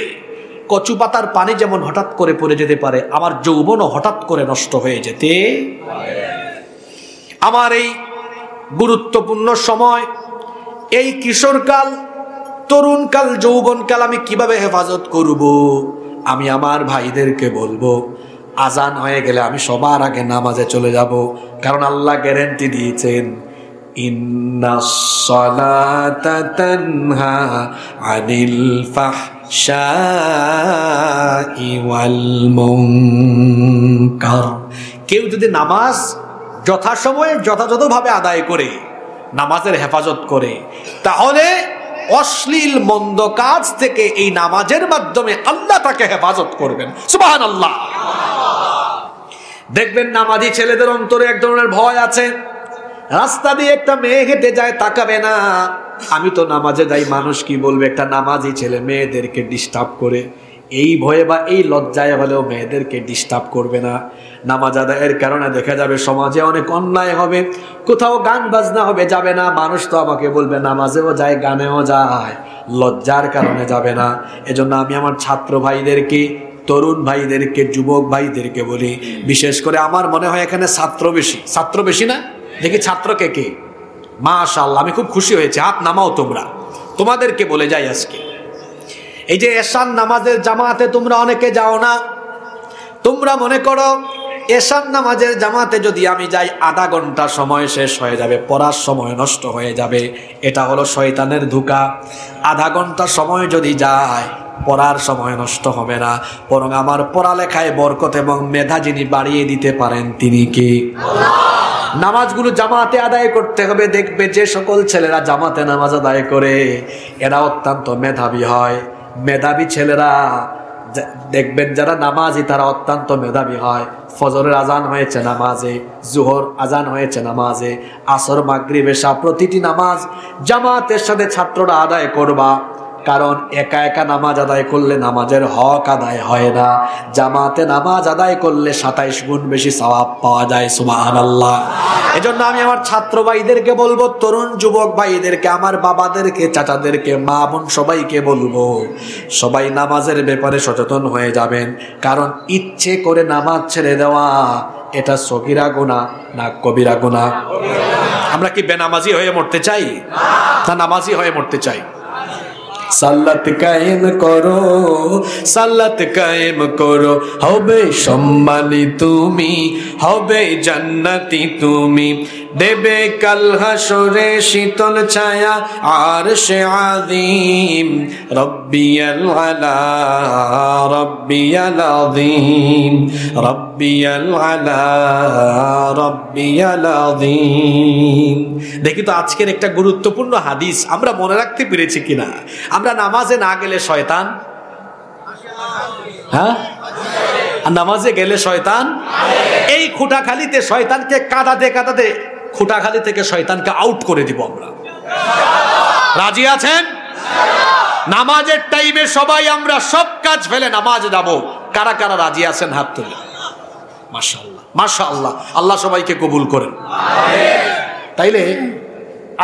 কচু পাতার পানি যেমন হঠাৎ করে পড়ে যেতে পারে, আমার যৌবনও হঠাৎ করে নষ্ট হয়ে যেতে। আমার এই গুরুত্বপূর্ণ সময়, এই কিশোরকাল, তরুণকাল, যৌবনকাল আমি কিভাবে হেফাজত করব? আমি আমার ভাইদেরকে বলবো, আজান হয়ে গেলে আমি সবার আগে নামাজে চলে যাব। কারণ আল্লাহ গ্যারান্টি দিয়েছেন, ইন্নাস সালাতা তানহা আনিল ফাহশাই ওয়াল মুনকার। কেউ যদি নামাজ যথাসময়ে যথাযথভাবে আদায় করে, নামাজের হেফাজত করে, তাহলে অশ্লীল মন্দ কাজ থেকে এই নামাজের মাধ্যমে আল্লাহ তাকে হেফাজত করবেন। সুবহানাল্লাহ। দেখবেন নামাজি ছেলেদের অন্তরে এক ধরনের ভয় আছে। রাস্তা দিয়ে একটা মেয়ে হেঁটে যায়, তাকাবে না, আমি তো নামাজে যাই, মানুষ কি বলবে। একটা নামাজি ছেলে মেয়েদেরকে ডিস্টার্ব করে, এই ভয়ে বা এই লজ্জায় হলেও মেয়েদেরকে ডিস্টার্ব করবে না। নামাজ আদায়ের কারণে দেখা যাবে সমাজে অনেক অন্যায় হবে, কোথাও গান বাজনা হবে, যাবে না। মানুষ তো আমাকে বলবে নামাজেও যায়, গানেও যায়, লজ্জার কারণে যাবে না। এজন্য আমি আমার ছাত্র ভাইদেরকে, তরুণ ভাইদেরকে, যুবক ভাইদেরকে বলি, বিশেষ করে আমার মনে হয় এখানে ছাত্র বেশি। ছাত্র বেশি না? দেখি ছাত্র কে কে? মাশাআল্লাহ, আমি খুব খুশি হয়েছি, হাত নামাও তোমরা। তোমাদেরকে বলে যাই আজকে, এই যে এশান নামাজের জামাতে তোমরা অনেকে যাও না। তোমরা মনে করো এশান নামাজের জামাতে যদি আমি যাই, আধা ঘন্টা সময় শেষ হয়ে যাবে, পড়ার সময় নষ্ট হয়ে যাবে। এটা হলো শয়তানের ধোঁকা। আধা ঘন্টা সময় যদি যায়, পড়ার সময় নষ্ট হবে না, বরং আমার পড়ালেখায় বরকত এবং মেধা যিনি বাড়িয়ে দিতে পারেন তিনি কে? নামাজগুলো জামাতে আদায় করতে হবে। দেখবে যে সকল ছেলেরা জামাতে নামাজ আদায় করে, এরা অত্যন্ত মেধাবী হয়। মেধাবী ছেলেরা দেখবেন যারা নামাজি, তারা অত্যন্ত মেধাবী হয়। ফজরের আজান হয়েছে নামাজে, জোহর আজান হয়েছে নামাজে, আসর, মাগরিব, এশা, প্রতিটি নামাজ জামাতের সাথে ছাত্ররা আদায় করবা। কারণ একা একা নামাজ আদায় করলে নামাজের হক আদায় হয় না। জামাতে নামাজ আদায় করলে 27 গুণ বেশি সওয়াব পাওয়া যায়। সুবহানাল্লাহ। এজন্য আমি আমার ছাত্র ভাইদেরকে বলবো, তরুণ যুবক ভাইদেরকে, আমার বাবাদেরকে, চাচাদেরকে, মা বোন সবাইকে বলবো, সবাই নামাজের ব্যাপারে সচেতন হয়ে যাবেন। কারণ ইচ্ছে করে নামাজ ছেড়ে দেওয়া, এটা সগীরা গুনাহ না কবিরা গুনাহ? আমরা কি বেনামাজি হয়ে মরতে চাই, না নামাজি হয়ে মরতে চাই? সালাত কায়েম করো, সালাত কায়েম করো, হবে সম্মানী তুমি, হবে জান্নাতি তুমি, দেবে কাল হাসরে শীতল ছায়া আরশে আযীম। রব্বিয়াল আলা, রব্বিয়াল আযীম, রব্বিয়াল আলা, রব্বিয়াল আযীম। দেখি তো আজকের একটা গুরুত্বপূর্ণ হাদিস আমরা মনে রাখতে পেরেছি কিনা। আমরা নামাজে না গেলে শয়তান, হ্যাঁ, আর নামাজে গেলে শয়তান, এই খুঁটাখালিতে শয়তানকে কাঁদাতে কাঁদাতে খুঁটাখালি থেকে শয়তানকে আউট করে দিব আমরা। রাজি আছেন? নামাজের টাইমে সবাই আমরা সব কাজ ফেলে নামাজে যাব। কারা কারা রাজি আছেন হাত তুলে? মাশাআল্লাহ, মাশাআল্লাহ। আল্লাহ সবাইকে কবুল করেন। তাইলে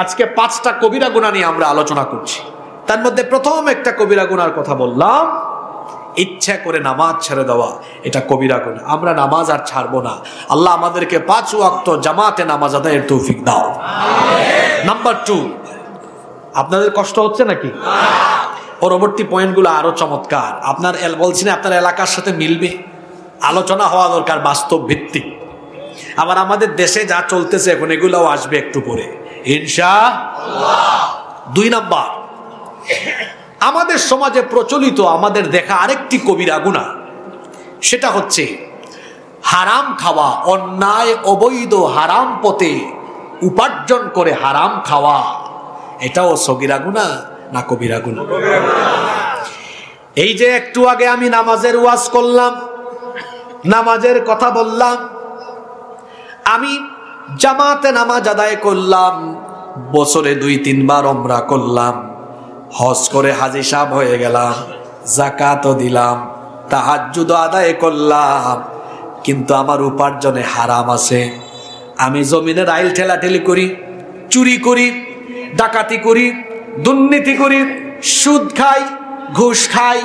আজকে 5টা কবিরা গুনাহ নিয়ে আমরা আলোচনা করছি। তার মধ্যে প্রথম একটা কবিরা গুনার কথা বললাম, ইচ্ছা করে নামাজ ছেড়ে দেওয়া, এটা কবিরা গুনাহ। আমরা নামাজ আর ছাড়বো না। আল্লাহ আমাদেরকে 5 ওয়াক্ত জামাতে নামাজ আদায়ের তৌফিক দাও। নাম্বার 2, আপনাদের কষ্ট হচ্ছে নাকি? পরবর্তী পয়েন্টগুলো আরো চমৎকার। আপনার বলছি না, আপনার এলাকার সাথে মিলবে, আলোচনা হওয়া দরকার, বাস্তব ভিত্তিক। আবার আমাদের দেশে যা চলতেছে এখন এগুলোও আসবে একটু পরে ইনশাআল্লাহ। 2 নাম্বার, আমাদের সমাজে প্রচলিত আমাদের দেখা আরেকটি কবিরা গুনাহ, সেটা হচ্ছে হারাম খাওয়া, অন্যায় অবৈধ হারাম পথে উপার্জন করে হারাম খাওয়া। এটাও সগীরা গুনাহ না কবিরা গুনাহ? এই যে একটু আগে আমি নামাজের ওয়াজ করলাম, নামাজের কথা বললাম, আমি জামাতে নামাজ আদায় করলাম, বছরে 2-3 বার উমরা করলাম, হজ করে হাজী সাহেব হয়ে গেলাম, যাকাতও দিলাম, তাহাজ্জুদ আদায় করলাম, কিন্তু আমার উপার্জনে হারাম আছে। আমি জমিনে রাইল ঠেলাঠেলি করি, চুরি করি, ডাকাতি করি, দুর্নীতি করি, সুদ খাই, ঘুষ খাই,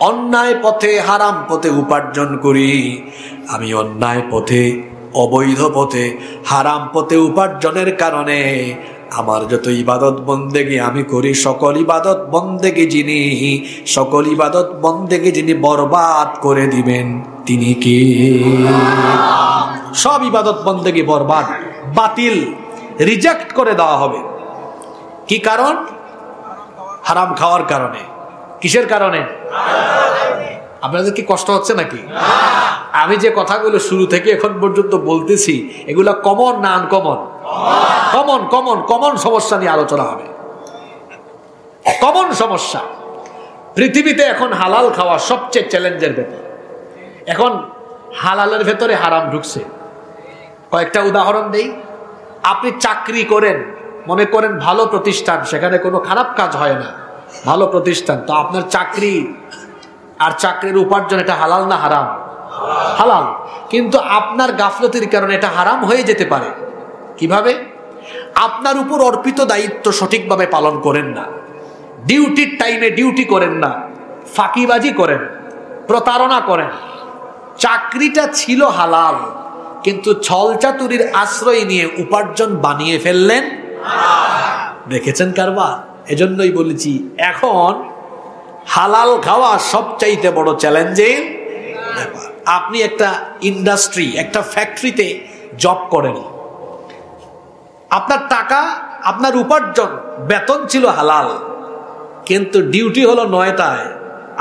অন্যায় পথে হারাম পথে উপার্জন করি। আমি অন্যায় পথে, অবৈধ পথে, হারাম পথে উপার্জনের কারণে আমার যত ইবাদত বন্দেগি আমি করি, সকল ইবাদত বন্দেগি যিনি বরবাদ করে দিবেন তিনি কে? সব ইবাদত বন্দেগি বরবাদ, বাতিল, রিজেক্ট করে দেওয়া হবে। কি কারণ? হারাম খাওয়ার কারণে। কিসের কারণে? আপনাদের কি কষ্ট হচ্ছে নাকি? আমি যে কথাগুলো শুরু থেকে এখন পর্যন্ত বলতেছি এগুলা কমন না আনকমন? কমন। কমন সমস্যা নিয়ে আলোচনা হবে। কমন সমস্যা। পৃথিবীতে এখন হালাল খাওয়া সবচেয়ে চ্যালেঞ্জের ব্যাপার। এখন হালালের ভেতরে হারাম ঢুকছে। কয়েকটা উদাহরণ দেই। আপনি চাকরি করেন, মনে করেন ভালো প্রতিষ্ঠান, সেখানে কোনো খারাপ কাজ হয় না, ভালো প্রতিষ্ঠান, তো আপনার চাকরি আর চাকরির উপার্জন এটা হালাল না হারাম? হালাল। কিন্তু আপনার গাফলতির কারণে এটা হারাম হয়ে যেতে পারে। কিভাবে? আপনার উপর অর্পিত দায়িত্ব সঠিকভাবে পালন করেন না, ডিউটির টাইমে ডিউটি করেন না, ফাঁকিবাজি করেন, প্রতারণা করেন। চাকরিটা ছিল হালাল, কিন্তু ছলচাতুরির আশ্রয় নিয়ে উপার্জন বানিয়ে ফেললেন। দেখেছেন কারবার? এজন্যই বলেছি এখন হালাল খাওয়া সবচাইতে বড় চ্যালেঞ্জের ব্যাপার। আপনি একটা ইন্ডাস্ট্রি, একটা ফ্যাক্টরিতে জব করেন, আপনার টাকা, আপনার উপার্জন, বেতন ছিল হালাল, কিন্তু ডিউটি হলো 9টায়,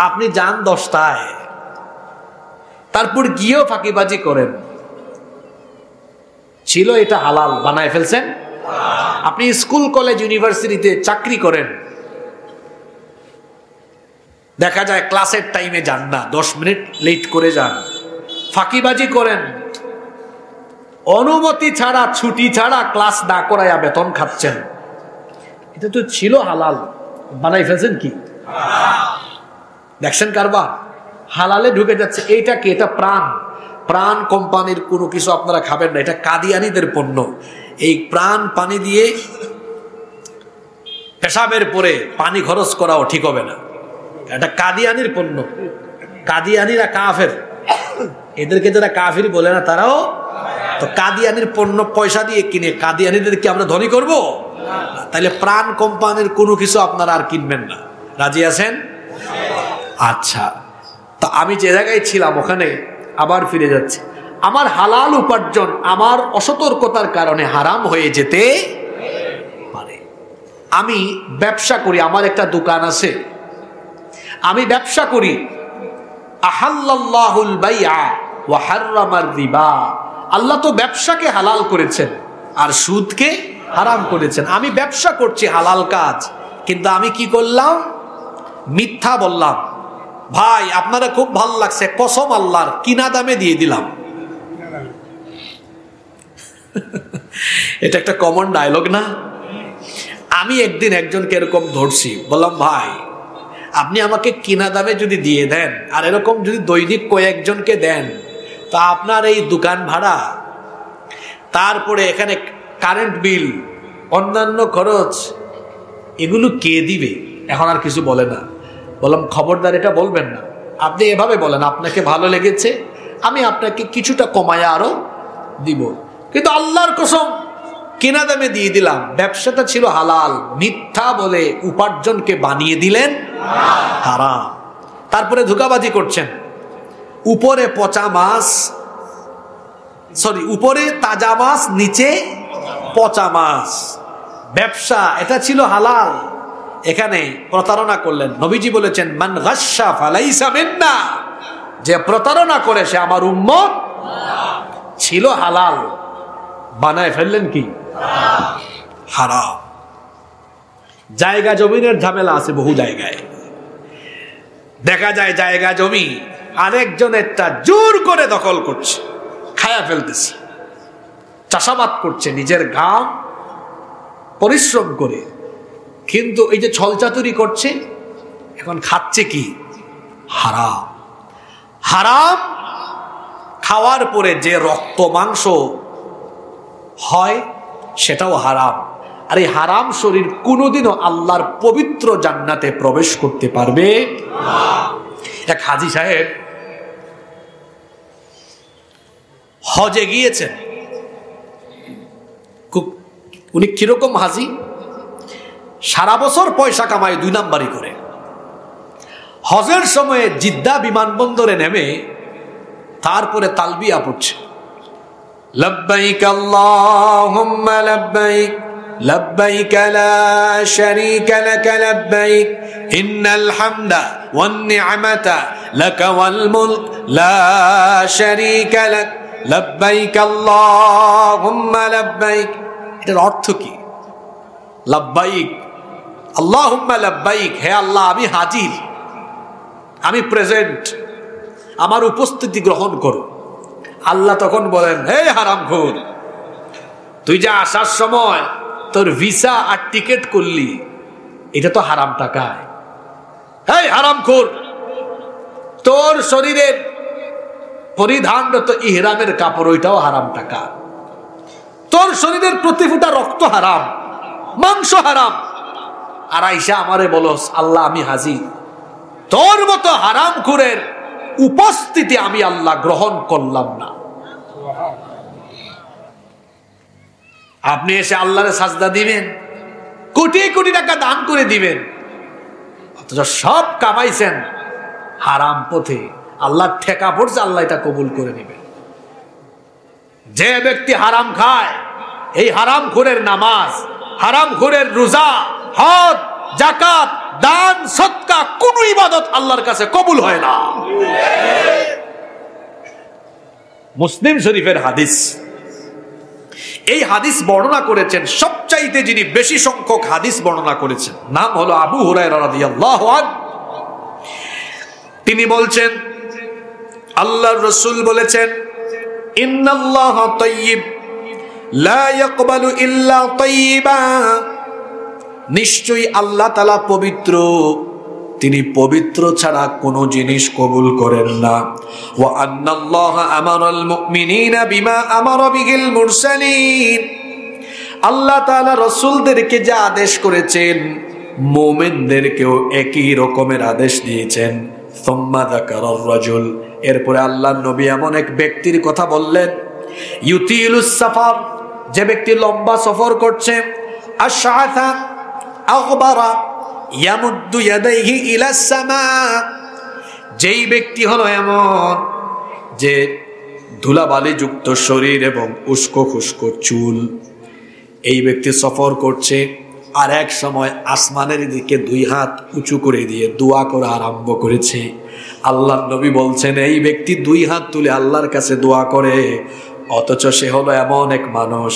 আপনি যান 10টায়, তারপর গিয়েও ফাঁকিবাজি করেন। ছিল এটা হালাল, বানায় ফেলছেন। আপনি স্কুল কলেজ ইউনিভার্সিটিতে চাকরি করেন, দেখা যায় ক্লাসের টাইমে যান না, 10 মিনিট লেট করে যান, ফাঁকিবাজি করেন, অনুমতি ছাড়া, ছুটি ছাড়া ক্লাস না করাইয়া বেতন খাচ্ছেন। এটা তো ছিল হালাল, বানাই ফেলছেন কি? দেখছেন কারবার? হালালে ঢুকে যাচ্ছে। এইটা কি? এটা প্রাণ কোম্পানির কোনো কিছু আপনারা খাবেন না, এটা কাদিয়ানীদের পণ্য। এই প্রাণ পানি দিয়ে পেশাবের পরে পানি খরচ করাও ঠিক হবে না, এটা কাদিয়ানির পণ্য। কাদিয়ানিরা কাফের, এদেরকে যারা কাফির বলে না তারাও তো কাদিয়ানির পণ্য পয়সা দিয়ে কিনে। কাদিয়ানিদেরকে আমরা ধনী করব? তাহলে প্রাণ কোম্পানির কোনো কিছু আপনারা আর কিনবেন না। রাজি আছেন? আচ্ছা, তা আমি যে জায়গায় ছিলাম ওখানে আবার ফিরে যাচ্ছি। আমার হালাল উপার্জন আমার অসতর্কতার কারণে হারাম হয়ে যেতে পারে। আমি ব্যবসা করি, আমার একটা দোকান আছে, আমি ব্যবসা করি। আহাল্লাল্লাহুল বাইআ ওয়া হাররামার রিবা। আল্লাহ তো ব্যবসাকে হালাল করেছেন আর সুদকে হারাম করেছেন। আমি ব্যবসা করছি হালাল কাজ, কিন্তু আমি কি করলাম? মিথ্যা বললাম। ভাই আপনারা খুব ভালো লাগছে, কসম আল্লাহর, কিনা দামে দিয়ে দিলাম। এটা একটা কমন ডায়লগ না? আমি একদিন একজনকে এরকম ধরছি, বললাম ভাই আপনি আমাকে কিনা দামে যদি দিয়ে দেন আর এরকম যদি দৈনিক কয়েকজনকে দেন, তা আপনার এই দোকান ভাড়া, তারপরে এখানে কারেন্ট বিল, অন্যান্য খরচ, এগুলো কে দিবে? এখন আর কিছু বলে না। বললাম খবরদার এটা বলবেন না, আপনি এভাবে বলেন আপনাকে ভালো লেগেছে, আমি আপনাকে কিছুটা কমায়া আরো দিব, কিন্তু আল্লাহর কসম কেনা দামে দিয়ে দিলাম। ব্যবসাটা ছিল হালাল, মিথ্যা বলে উপার্জনকে বানিয়ে দিলেন হারাম। তারপরে ধোঁকাবাজি করছেন, উপরে পচা মাছ, উপরে তাজা মাছ, নিচে পচা মাছ। ব্যবসা এটা ছিল হালাল, এখানে প্রতারণা করলেন। নবীজি বলেছেন মান গাশশা ফালাইসা মিন্না, যে প্রতারণা করে সে আমার উম্মত। ছিল হালাল, বানায় ফেললেন কি হারাম। জায়গা জমিনের ঝামেলা আছে বহু জায়গায়, দেখা যায় জায়গা জমি আরেকজনেরটা জোর করে দখল করছে, খায়া ফেলতেছে, চাষাবাদ করছে নিজের ঘাম পরিশ্রম করে, কিন্তু এই যে ছলচাতুরি করছে এখন খাচ্ছে কি হারাম। হারাম খাওয়ার পরে যে রক্ত মাংস হয় সেটাও হারাম। আর এই হারাম শরীর কোনোদিনও আল্লাহর পবিত্র জান্নাতে প্রবেশ করতে পারবে না। এক হাজী সাহেব হজে গিয়েছেন। উনি কিরকম হাজী, সারা বছর পয়সা কামায় 2 নাম্বারি করে। হজের সময়ে জিদ্দা বিমানবন্দরে নেমে তারপরে তালবিয়া পড়ছে, লব্বাইক আল্লাহুম্মা লব্বাইক লব্বাইক লা শারীকা লাক লব্বাইক ইন্নাল হামদা ওয়ান নি'মাতা লাক ওয়াল মুলক লা শারীকা লাক লব্বাইক আল্লাহুম্মা লব্বাইক। এটার অর্থ কি? লব্বাইক আল্লাহুম্মা লব্বাইক, হে আল্লাহ আমি হাজির, আমি প্রেজেন্ট, আমার উপস্থিতি গ্রহণ করো। আল্লাহ তখন বলেন, হে হারামখোর, তুই যে আসার সময় তোর ভিসা আর টিকিট করলি এটা তো হারাম টাকায়। হে হারামখোর, তোর শরীরের পরিধানরত ইহরামের কাপড় ওইটাও হারাম টাকা, তোর শরীরের প্রতি ফোঁটা রক্ত হারাম, মাংস হারাম, আর আইসা আমারে বলস আল্লাহ আমি হাজির। তোর মতো হারামখোরের উপস্থিতি আমি আল্লাহ গ্রহণ করলাম না। আপনি এসে আল্লাহরে সাজদা দিবেন, কোটি কোটি টাকা দান করে দিবেন, অথচ সব কামাইছেন হারাম পথে, আল্লাহ ঠেকা পড়ছে, আল্লাহ এটা কবুল করে নেবেন। যে ব্যক্তি হারাম খায়, এই হারামখোরের নামাজ, হারামখোরের রোজা, হজ, যাকাত, দান, সদকা কোন ইবাদত আল্লাহর কাছে কবুল হয় না। মুসলিম শরীফের হাদিস, এই হাদিস বর্ণনা করেছেন সবচাইতে যিনি বেশি সংখ্যক হাদিস বর্ণনা করেছেন, নাম হলো আবু হুরায়রা রাদিয়াল্লাহু আনহু। তিনি বলছেন আল্লাহর রাসূল বলেছেন ইন্নাল্লাহা তাইয়্যিব লা ইয়াকবালু ইল্লা তাইয়্যিবা, নিশ্চয়ই আল্লাহ তাআলা পবিত্র, তিনি পবিত্র ছাড়া কোনো জিনিস কবুল করেন না। ওয়া আন্নাল্লাহা আমারাল মুমিনিনা বিমা আমারা বিহিল মুরসালিন, আল্লাহ তাআলা রাসূলদেরকে যে আদেশ করেছেন মুমিনদেরকেও একই রকমের আদেশ দিয়েছেন। সুম্মা যাকারার রাজুল, এরপরে আল্লাহর নবী এমন এক ব্যক্তির কথা বললেন, ইউতিলুস সাফার, যে ব্যক্তি লম্বা সফর করছে, আশআথা আগবারা ইয়ামুদ্দু ইয়াদাইহি ইলাস সামা, যেই ব্যক্তি হলো এমন যে ধুলাবালি যুক্ত শরীর এবং উস্কো খুস্কো চুল, এই ব্যক্তি সফর করছে আর এক সময় আসমানের দিকে 2 হাত উঁচু করে দিয়ে দোয়া করা আরম্ভ করেছে। আল্লাহর নবী বলছেন এই ব্যক্তি 2 হাত তুলে আল্লাহর কাছে দোয়া করে, অথচ সে হলো এমন এক মানুষ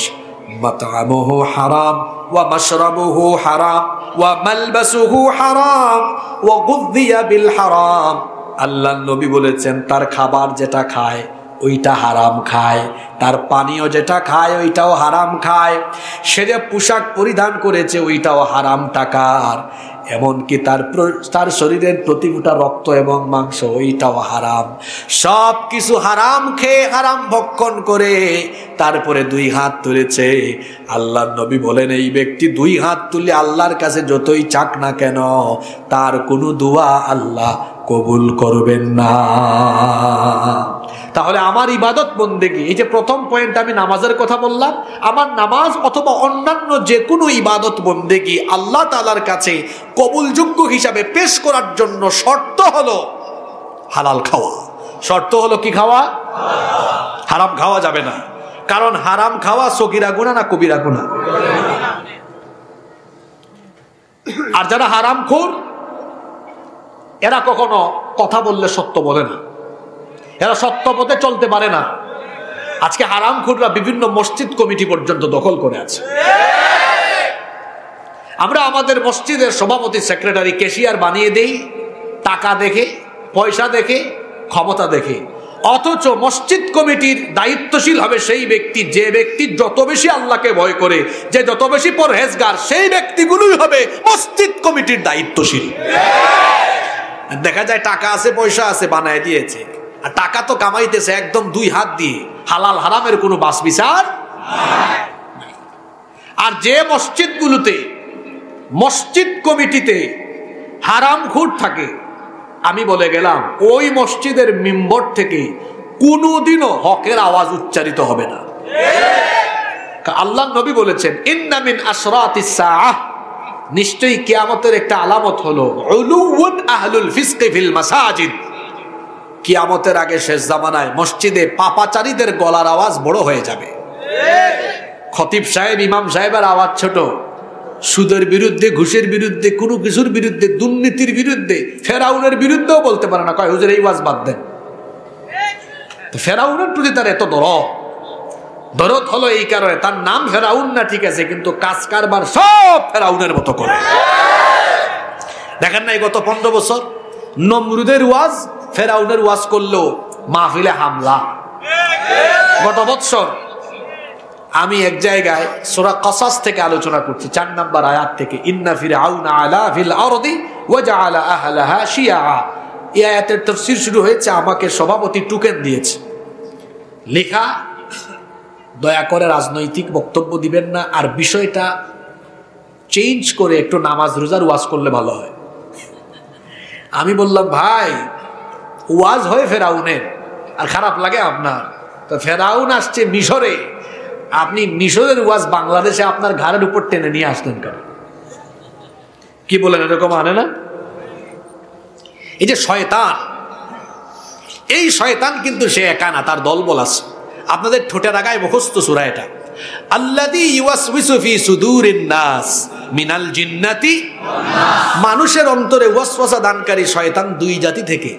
মাতআমুহু হারাম ওয়া মাশরাবুহু হারাম ওয়া মালবাসুহু হারাম ওয়া গুযিয়া বিল হারাম। আল্লাহর নবী বলেছেন তার খাবার যেটা খায় ওইটা হারাম খায়, তার পানীয় যেটা খায় ওইটাও হারাম খায়, সে যে পোশাক পরিধান করেছে ওইটাও হারাম টাকার, এমনকি তার শরীরের প্রতি ফোঁটা রক্ত এবং মাংস ওইটাও হারাম। সব কিছু হারাম খেয়ে হারাম ভক্ষণ করে তারপরে 2 হাত তুলেছে। আল্লাহর নবী বলেন এই ব্যক্তি 2 হাত তুলে আল্লাহর কাছে যতই চাক না কেন তার কোনো দোয়া আল্লাহ কবুল করবেন না। তাহলে আমার ইবাদত বন্দেগী, এই যে প্রথম পয়েন্ট আমি নামাজের কথা বললাম, আমার নামাজ অথবা অন্যান্য যে কোনো ইবাদত বন্দেগী আল্লাহ তাআলার কাছে কবুলযোগ্য হিসাবে পেশ করার জন্য শর্ত হলো হালাল খাওয়া। শর্ত হলো কি খাওয়া? হারাম খাওয়া যাবে না। কারণ হারাম খাওয়া সগীরা গুনাহ না কবিরা গুনাহ? আর যারা হারামখোর এরা কখনো কথা বললে সত্য বলে না, এরা সত্য পথে চলতে পারে না। আজকে হারামখোররা বিভিন্ন মসজিদ কমিটি পর্যন্ত দখল করে আছে। আমরা আমাদের মসজিদের সভাপতি, সেক্রেটারি, ক্যাশিয়ার বানিয়ে দেই টাকা দেখে, পয়সা দেখে, ক্ষমতা দেখে। অথচ মসজিদ কমিটির দায়িত্বশীল হবে সেই ব্যক্তি যে ব্যক্তি যত বেশি আল্লাহকে ভয় করে, যে যত বেশি পরহেজগার, সেই ব্যক্তিগুলোই হবে মসজিদ কমিটির দায়িত্বশীল। দেখা যায় টাকা আছে, পয়সা আছে, বানায় দিয়েছে, আর টাকা তো কামাইতেছে একদম দুই হাত দিয়ে, হালাল হারামের কোনো বাস বিচার। আর যে মসজিদগুলোতে, মসজিদ কমিটিতে হারামখোর থাকে, আমি বলে গেলাম ওই মসজিদের মিম্বর থেকে কোনোদিনও হকের আওয়াজ উচ্চারিত হবে না। আল্লাহর নবী বলেছেন, ইন্না মিন আশরাতিস সাআহ, নিশ্চয়ই কিয়ামতের একটা আলামত হলো উলুউন আহলুল ফিসকি ফিল মাসাজিদ। কিয়ামতের আগে শেষ জামানায় মসজিদে পাপাচারীদের গলার আওয়াজ বড় হয়ে যাবে। খতিব সাহেব, ইমাম সাহেবের আওয়াজ ছোট। সুদের বিরুদ্ধে, ঘুষের বিরুদ্ধে, কোনো কিছুর বিরুদ্ধে, দুর্নীতির বিরুদ্ধে, ফেরাউনের বিরুদ্ধেও বলতে পারে না, কয় হুজুর এই ওয়াজ বাদ দেন। ফেরাউনের প্রতি তার এত দরদ হলো এই কারণে, তার নাম ফেরাউন না ঠিক আছে, কিন্তু কাজ কারবার সব ফেরাউনের মতো করে। দেখেন নাই গত 15 বছর নমরুদের ওয়াজ ফেরাউনের ওয়াজ করলো, মাহফিলে হামলা। গত বছর আমি এক জায়গায় সূরা কসাস থেকে আলোচনা করছি, 4 নম্বর আয়াত থেকে, ইন্না ফিরআউনা আলা ফিল আরদি ওয়া জাআলা আহলাহা শিয়া। এই আয়াতের তাফসীর শুরু হয়েছে, আমাকে সভাপতি টুকেন দিয়েছে, লেখা দয়া করে রাজনৈতিক বক্তব্য দিবেন না, আর বিষয়টা চেঞ্জ করে একটু নামাজ রোজার ওয়াজ করলে ভালো হয়। আমি বললাম, ভাই ওয়াজ হয় ফেরাউনের, আর খারাপ লাগে আপনার? তো ফেরাউন আসছে মিশরে, আপনি মিশরের ওয়াজ বাংলাদেশে আপনার ঘাড়ের উপর টেনে নিয়ে আসলেন কেন? কি বলেন, এরকম আনে না? এই যে শয়তান, এই শয়তান কিন্তু সে একা না, তার দলবল আছে। আপনাদের ঠোঁটের আগায় মুখস্থ সূরা এটা, আল্লাযী ইউওয়াসউইসু ফি সুদুরিন নাস মিনাল জিন্নাতি ওয়ান নাস। মানুষের অন্তরে ওয়াসওয়াসা দানকারী শয়তান দুই জাতি থেকে,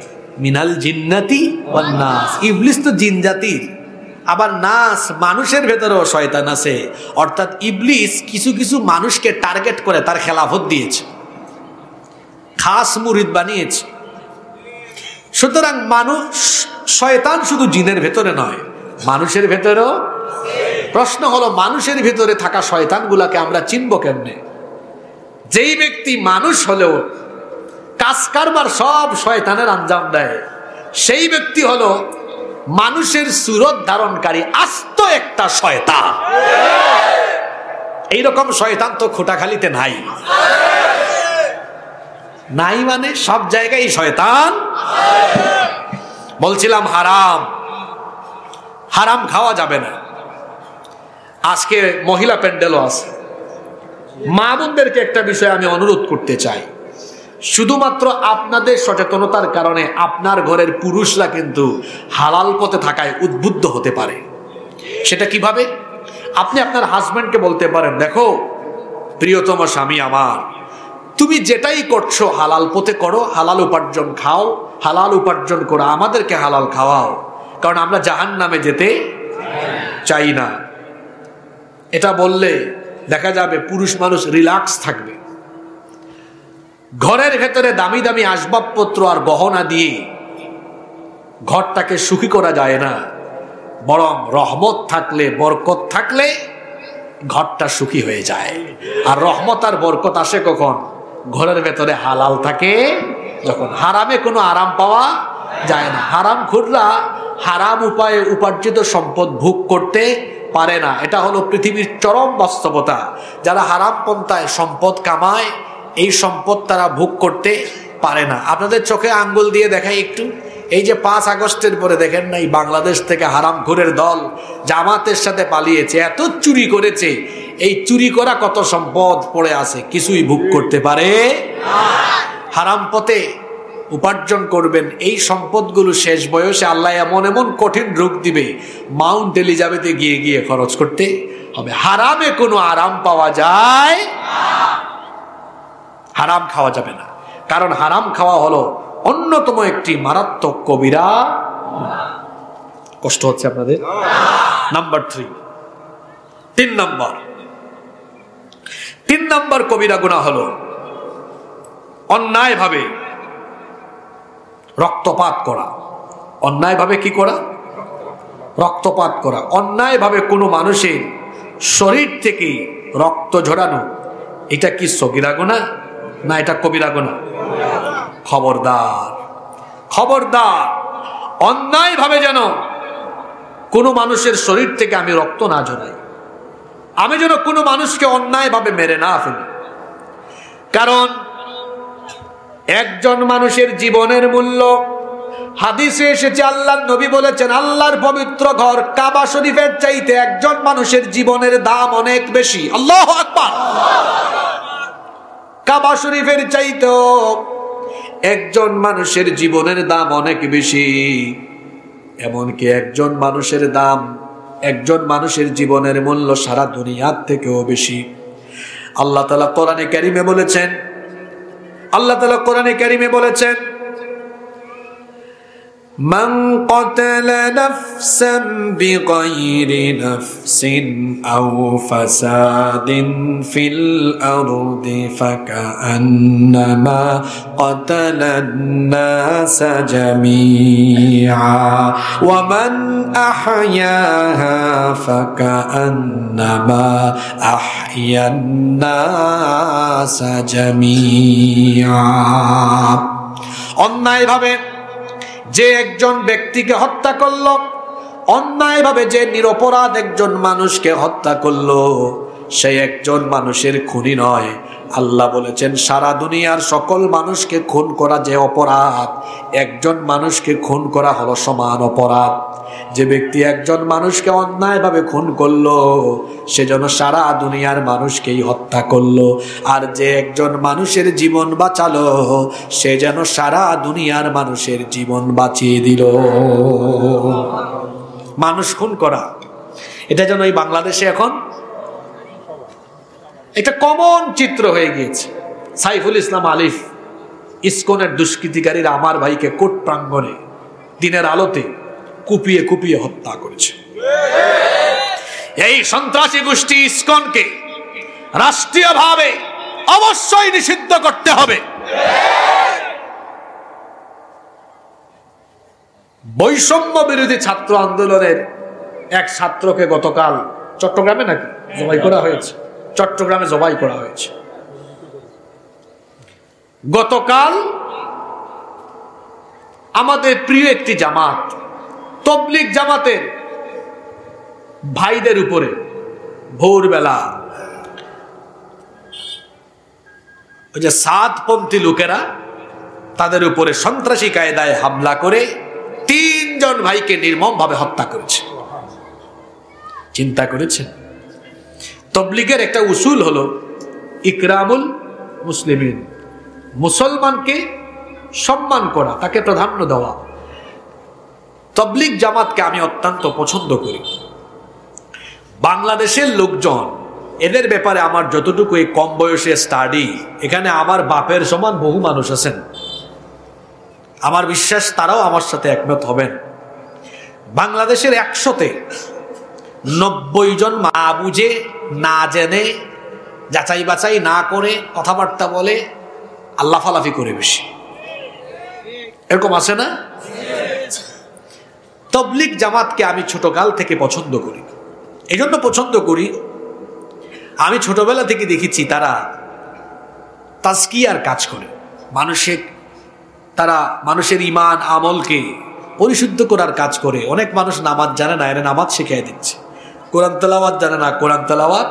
মিনাল জিন্নাতি ওয়ান নাস। ইবলিস তো জিন জাতির, আবার নাস মানুষের ভেতরেও শয়তান আছে। অর্থাৎ ইবলিস কিছু কিছু মানুষকে টার্গেট করে তার খেলাফত দিয়েছে, খাস মুরিদ বানিয়েছে। সুতরাং মানুষ, শয়তান শুধু জিনের ভেতরে নয়, মানুষের ভেতরেও। প্রশ্ন হলো, মানুষের ভেতরে থাকা শয়তানগুলাকে আমরা চিনব কেমনে? যেই ব্যক্তি মানুষ হলেও কাজ কারবার সব শয়তানের আঞ্জাম দেয়, সেই ব্যক্তি হলো মানুষের সুরত ধারণকারী আস্ত একটা শয়তান। এইরকম শয়তান তো খোটাখালিতে নাই। নাই মানে সব জায়গায় শয়তান। বলছিলাম হারাম, হারাম খাওয়া যাবে না। আজকে মহিলা প্যান্ডেলও আছে। মা বোনদেরকে একটা বিষয় আমি অনুরোধ করতে চাই, শুধুমাত্র আপনাদের সচেতনতার কারণে আপনার ঘরের পুরুষরা কিন্তু হালাল পথে থাকায় উদ্বুদ্ধ হতে পারে। সেটা কিভাবে? আপনি আপনার হাজব্যান্ডকে বলতে পারেন, দেখো প্রিয়তম স্বামী আমার, তুমি যেটাই করছো হালাল পথে করো, হালাল উপার্জন খাও, হালাল উপার্জন করো, আমাদেরকে হালাল খাওয়াও, কারণ আমরা জাহান্নামে যেতে চাই না। এটা বললে দেখা যাবে পুরুষ মানুষ রিল্যাক্স থাকবে। ঘরের ভেতরে দামি দামি আসবাবপত্র আর গহনা দিয়ে ঘরটাকে সুখী করা যায় না, বরং রহমত থাকলে, বরকত থাকলে ঘরটা সুখী হয়ে যায়। আর রহমত আর বরকত আসে কখন? ঘরের ভেতরে হালাল থাকে যখন। হারামে কোনো আরাম পাওয়া যায় না। হারামখোররা হারাম উপায়ে উপার্জিত সম্পদ ভোগ করতে পারে না। এটা হলো পৃথিবীর চরম বাস্তবতা। যারা হারাম পন্থায় সম্পদ কামায়, এই সম্পদ তারা ভোগ করতে পারে না। আপনাদের চোখে আঙ্গুল দিয়ে দেখাই একটু, এই যে 5 আগস্টের পরে দেখেন নাই বাংলাদেশ থেকে হারামখোরের দল জামাতের সাথে পালিয়েছে, এত চুরি করেছে, এই চুরি করা কত সম্পদ পড়ে আছে, কিছুই ভোগ করতে পারে না। হারাম পথে উপার্জন করবেন, এই সম্পদগুলো শেষ বয়সে আল্লাহ এমন এমন কঠিন রোগ দিবে, মাউন্ট এলিজাবেথে গিয়ে গিয়ে খরচ করতে হবে। হারামে কোনো আরাম পাওয়া যায় না, হারাম খাওয়া যাবে না, কারণ হারাম খাওয়া হলো অন্যতম একটি মারাত্মক কবিরা। কষ্ট হচ্ছে আপনাদের? নাম্বার 3 নম্বর কবিরা গুনাহ হলো অন্যায়ভাবে রক্তপাত করা। অন্যায়ভাবে কি করা? রক্তপাত করা। অন্যায়ভাবে কোনো মানুষের শরীর থেকে রক্ত ঝরানো, এটা কি সগীরা গুনাহ না এটা কবিরা গুনাহ? খবরদার, খবরদার, অন্যায়ভাবে যেন কোনো মানুষের শরীর থেকে আমি রক্ত না ঝরাই, আমি যেন কোনো মানুষকে অন্যায়ভাবে মেরে না ফেলি। কারণ একজন মানুষের জীবনের মূল্য, হাদিসে এসেছে, আল্লাহর নবী বলেছেন, আল্লাহর পবিত্র ঘর কাবা শরীফের চাইতে একজন মানুষের জীবনের দাম অনেক বেশি। আল্লাহু আকবার। কাবা শরীফের চাইতেও একজন মানুষের জীবনের দাম অনেক বেশি। এমনকি একজন মানুষের দাম, একজন মানুষের জীবনের মূল্য সারা দুনিয়ার থেকেও বেশি। আল্লাহ তাআলা কোরআনে কারিমে বলেছেন, আল্লাহ তাআলা কোরআনে কারিমে বলেছেন, মান ক্বাতালা নাফসান বিগাইরি নাফসিন আও ফাসাদিন ফিল আরদি ফাকান্নামা ক্বাতালান নাসা জামিআ ওয়া মান আহইয়াহা ফাকান্নামা আহইয়ান নাসা জামিআ। অন্যায়ভাবে যে একজন ব্যক্তিকে হত্যা করলো, অন্যায়ভাবে যে নিরপরাধ একজন মানুষকে হত্যা করলো, সেই একজন মানুষের খুনি নয়। আল্লাহ বলেছেন সারা দুনিয়ার সকল মানুষকে খুন করা যে অপরাধ, একজন মানুষকে খুন করা হলো সমান অপরাধ। যে ব্যক্তি একজন মানুষকে অন্যায়ভাবে খুন করলো, সে যেন সারা দুনিয়ার মানুষকেই হত্যা করলো। আর যে একজন মানুষের জীবন বাঁচালো, সে যেন সারা দুনিয়ার মানুষের জীবন বাঁচিয়ে দিল। মানুষ খুন করা, এটা যেন এই বাংলাদেশে এখন একটা কমন চিত্র হয়ে গিয়েছে। সাইফুল ইসলাম আলিফ, ইসকনের দুষ্কৃতিকারীরা আমার ভাইকে কোর্ট প্রাঙ্গণে দিনের আলোতে কুপিয়ে কুপিয়ে হত্যা করেছে। এই সন্ত্রাসী গোষ্ঠী ইসকনকে রাষ্ট্রীয়ভাবে অবশ্যই নিষিদ্ধ করতে হবে। বৈষম্য বিরোধী ছাত্র আন্দোলনের এক ছাত্রকে গতকাল চট্টগ্রামে নাকি জবাই করা হয়েছে, চট্টগ্রামে জবাই করা হয়েছে। গতকাল আমাদের প্রিয় একটি জামাত, তবলিগ জামাতের ভাইদের উপরে ভোরবেলা ওই যে সাতপন্থী লোকেরা তাদের উপরে সন্ত্রাসী কায়দায় হামলা করে 3 জন ভাইকে নির্মমভাবে হত্যা করেছে। চিন্তা করেছেন? তবলিগের একটা উসুল হলো ইকরামুল মুসলিমিন, মুসলমানকে সম্মান করা, তাকে প্রাধান্য দেওয়া। তবলিগ জামাতকে আমি অত্যন্ত পছন্দ করি। বাংলাদেশের লোকজন, এদের ব্যাপারে আমার যতটুকু এই কম বয়সে স্টাডি, এখানে আমার বাপের সমান বহু মানুষ আছেন, আমার বিশ্বাস তারাও আমার সাথে একমত হবেন। বাংলাদেশের 100-তে 90 জন মা বুঝে না জেনে যাচাই বাছাই না করে কথাবার্তা বলে, আল্লাহ ফালাফি করে বেশি। এরকম আছে না? তবলিগ জামাতকে আমি ছোটকাল থেকে পছন্দ করি। এই জন্য পছন্দ করি, আমি ছোটবেলা থেকে দেখেছি তারা তাজকিয়ার কাজ করে, তারা মানুষের ঈমান আমলকে পরিশুদ্ধ করার কাজ করে। অনেক মানুষ নামাজ জানে না, এরা নামাজ শিখিয়ে দিচ্ছে। কোরআন তেলাওয়াত জানে না, কোরআন তেলাওয়াত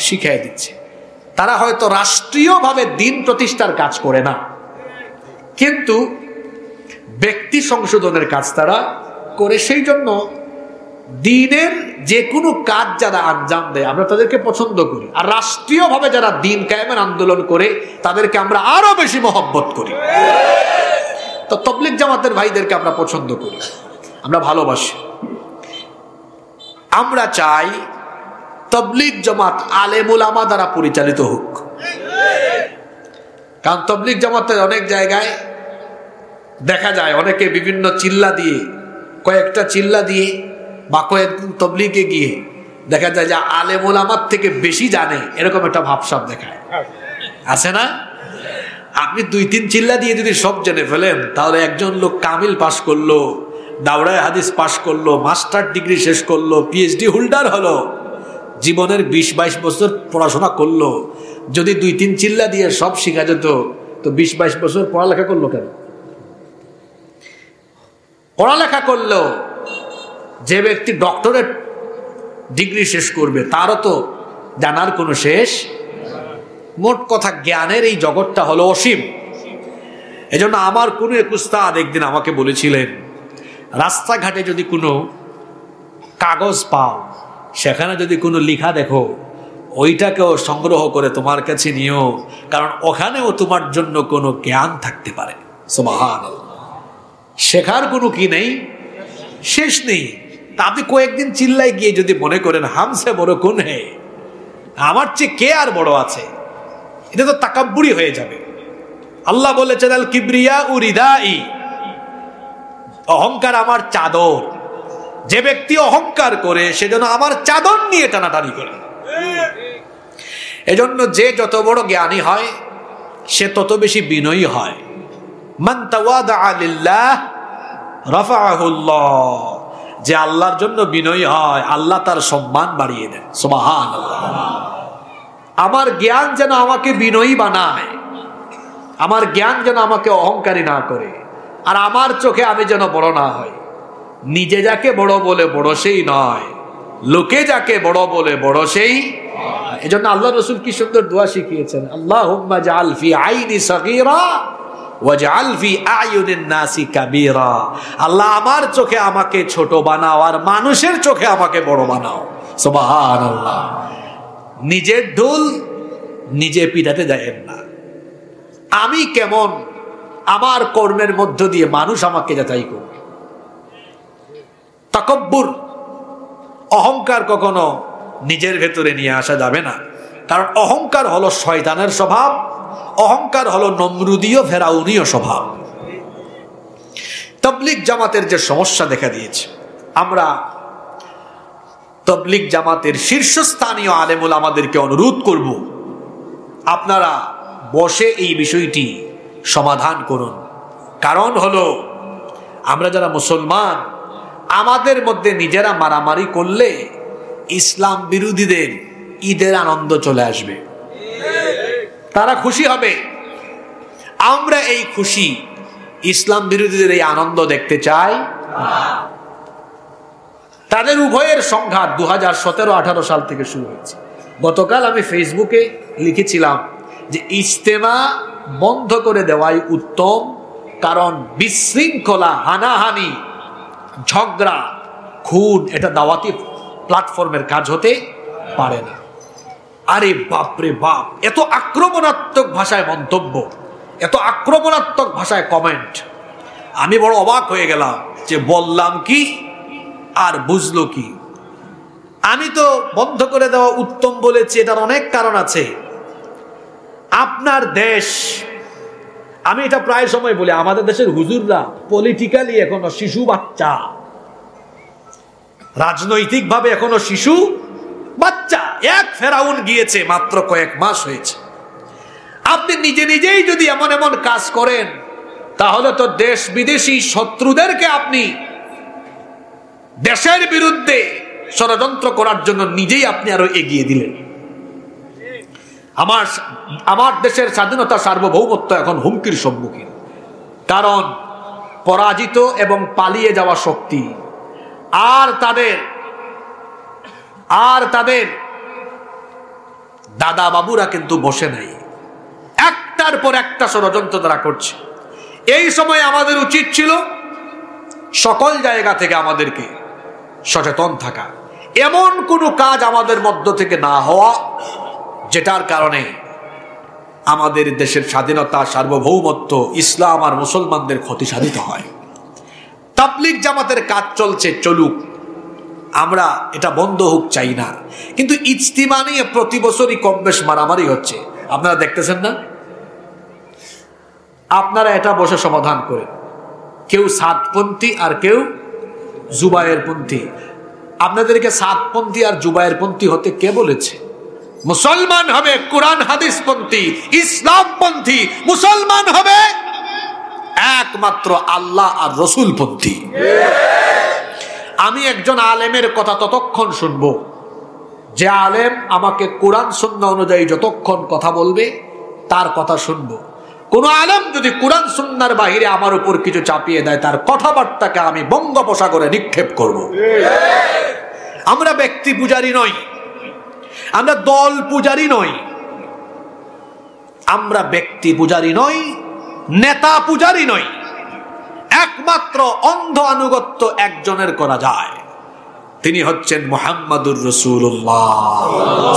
শিখিয়ে দিচ্ছে। তারা হয়তো রাষ্ট্রীয়ভাবে দিন প্রতিষ্ঠার কাজ করে না, কিন্তু ব্যক্তি সংশোধনের কাজ তারা করে। সেই জন্য দ্বীনের যে কোনো কাজ যারা আঞ্জাম দেয় আমরা তাদেরকে পছন্দ করি, আর রাষ্ট্রীয়ভাবে যারা দ্বীন কায়েমের আন্দোলন করে তাদেরকে আমরা আরো বেশি মহব্বত করি। তো তাবলীগ জামাতের ভাইদেরকে আমরা পছন্দ করি, আমরা ভালোবাসি। আমরা চাই তাবলীগ জামাত আলেম উলামা দ্বারা পরিচালিত হোক। কারণ তাবলীগ জামাতের অনেক জায়গায় দেখা যায় অনেকে বিভিন্ন চিল্লা দিয়ে, কয়েকটা চিল্লা দিয়ে বা কয়েকদিন তাবলীগে গিয়ে দেখা যায় যে আলেম উলামার থেকে বেশি জানে, এরকম একটা ভাবসাব দেখায়, আছে না? আপনি 2-3 চিল্লা দিয়ে যদি সব জেনে ফেলেন, তাহলে একজন লোক কামিল পাশ করলো, দাওরায়ে হাদিস পাশ করলো, মাস্টার ডিগ্রি শেষ করলো, পিএইচডি হোল্ডার হলো, জীবনের 20-22 বছর পড়াশোনা করলো, যদি 2-3 চিল্লা দিয়ে সব শিখা যেত, তো 20-22 বছর পড়ালেখা করলো কেন? পড়ালেখা করলো যে ব্যক্তি ডক্টরেট ডিগ্রি শেষ করবে তারও তো জানার কোনো শেষ। মোট কথা জ্ঞানের এই জগৎটা হলো অসীম। এজন্য আমার কোনো এক উস্তাদ একদিন আমাকে বলেছিলেন, রাস্তাঘাটে যদি কোনো কাগজ পাও, সেখানে যদি কোনো লেখা দেখো, ওইটাকেও সংগ্রহ করে তোমার কাছে নিও, কারণ ওখানেও তোমার জন্য কোনো জ্ঞান থাকতে পারে। সুবহানাল্লাহ। শেখার কোনো কি নেই, শেষ নেই। তা আপনি কয়েকদিন চিল্লায় গিয়ে যদি মনে করেন হামসে বড় কোন হে, আমার চেয়ে কে আর বড় আছে, এটা তো তাকাব্বুরি হয়ে যাবে। আল্লাহ বলেছেন আল কিবরিয়া উরিদাই, অহংকার আমার চাদর। যে ব্যক্তি অহংকার করে সে যেন আমার চাদর নিয়ে টানাটানি করে। এজন্য যে যত বড় জ্ঞানী হয় সে তত বেশি বিনয়ী হয়। মান তাওয়াদা লিল্লাহ রাফাআহুল্লাহ, যে আল্লাহর জন্য বিনয়ী হয় আল্লাহ তার সম্মান বাড়িয়ে দেন। সুবহানাল্লাহ। আমার জ্ঞান যেন আমাকে বিনয়ী বানায়, আমার জ্ঞান যেন আমাকে অহংকারী না করে, আর আমার চোখে আমি যেন বড় না হই। নিজে যাকে বড় বলে বড় সেই নয়, লোকে যাকে বড় বলে বড় সেই। এজন্য আল্লাহ রাসূল কি সুন্দর দোয়া শিখিয়েছেন, আল্লাহুম্মা জাআল ফি আইনি সগীরা ওয়াজআল ফি আয়ুনিন নাসি কাবীরা। আল্লাহ আমার চোখে আমাকে ছোট বানাও আর মানুষের চোখে আমাকে বড় বানাও। সুবহানাল্লাহ। নিজের ঢোল নিজে পিটাতে যাবেন না। আমি কেমন, আমার কর্মের মধ্য দিয়ে মানুষ আমাকে যাচাই করবে। তাকাব্বুর, অহংকার কখনো নিজের ভেতরে নিয়ে আসা যাবে না, কারণ অহংকার হলো শয়তানের স্বভাব, অহংকার হলো নমরুদীয় ফেরাউনীয় স্বভাব। তাবলীগ জামাতের যে সমস্যা দেখা দিয়েছে, আমরা তাবলীগ জামাতের শীর্ষস্থানীয় আলেমুল আমাদেরকে অনুরোধ করব, আপনারা বসে এই বিষয়টি সমাধান করুন। কারণ হলো আমরা যারা মুসলমান, আমাদের মধ্যে নিজেরা মারামারি করলে ইসলাম বিরোধীদের ঈদের আনন্দ চলে আসবে, তারা খুশি হবে। আমরা এই খুশি, ইসলাম বিরোধীদের এই আনন্দ দেখতে চাই। তাদের উভয়ের সংঘাত 2017-18 সাল থেকে শুরু হয়েছে। গতকাল আমি ফেসবুকে লিখেছিলাম যে ইজতেমা বন্ধ করে দেওয়াই উত্তম, কারণ বিশৃঙ্খলা, হানাহানি, ঝগড়া, খুন এটা দাওয়াতি প্ল্যাটফর্মের কাজ হতে পারে না। আরে বাপরে বাপ, এত আক্রমণাত্মক ভাষায় মন্তব্য, এত আক্রমণাত্মক ভাষায় কমেন্ট, আমি বড় অবাক হয়ে গেলাম যে বললাম কি আর বুঝলো কি। আমি তো বন্ধ করে দেওয়া উত্তম বলেছি, এটার অনেক কারণ আছে। আপনার দেশ, আমি এটা প্রায় সময় বলি, আমাদের দেশের হুজুররা পলিটিক্যালি এখনো শিশু বাচ্চা, রাজনৈতিক ভাবে এখনো শিশু বাচ্চা। এক ফেরাউন গিয়েছে, মাত্র কয়েক মাস হয়েছে। আপনি নিজে নিজেই যদি এমন এমন কাজ করেন, তাহলে তো দেশ বিদেশি শত্রুদেরকে আপনি দেশের বিরুদ্ধে ষড়যন্ত্র করার জন্য নিজেই আপনি আরো এগিয়ে দিলেন। আমার দেশের স্বাধীনতা, সার্বভৌমত্ব এখন হুমকির সম্মুখীন, কারণ পরাজিত এবং পালিয়ে যাওয়া শক্তি আর তাদের দাদা বাবুরা কিন্তু বসে নাই, একটার পর একটা ষড়যন্ত্র তারা করছে। এই সময় আমাদের উচিত ছিল সকল জায়গা থেকে আমাদেরকে সচেতন থাকা, এমন কোনো কাজ আমাদের মধ্য থেকে না হওয়া যেটার কারণে আমাদের দেশের স্বাধীনতা, সার্বভৌমত্ব, ইসলাম আর মুসলমানদের ক্ষতি সাধিত হয়। তাবলীগ জামাতের কাজ চলছে, চলুক, আমরা এটা বন্ধ হোক চাই না, কিন্তু ইজতিমা নিয়ে প্রতি বছরই কম বেশ মারামারি হচ্ছে, আপনারা দেখতেছেন না? আপনারা এটা বসে সমাধান করে, কেউ সাতপন্থী আর কেউ জুবায়ের পন্থী। আপনাদেরকে সাতপন্থী আর জুবায়ের পন্থী হতে কে বলেছে? মুসলমান হবে কোরআন হাদিস পন্থী, ইসলাম পন্থী। মুসলমান হবে একমাত্র আল্লাহ আর রসুল পন্থী। আমি একজন আলেমের কথা ততক্ষণ শুনবো যে আলেম আমাকে কোরআন সুন্নাহ অনুযায়ী যতক্ষণ কথা বলবে তার কথা শুনবো। কোন আলেম যদি কোরআন সুন্নাহর বাহিরে আমার উপর কিছু চাপিয়ে দেয়, তার কথাবার্তাকে আমি বঙ্গোপসাগরে নিক্ষেপ করব। আমরা ব্যক্তি পূজারী নই, আমরা দল পূজারী নই, আমরা ব্যক্তি পূজারী নই, নেতা পূজারী নই। একমাত্র অন্ধ আনুগত্য একজনের করা যায়, তিনি হচ্ছেন মুহাম্মাদুর রাসূলুল্লাহ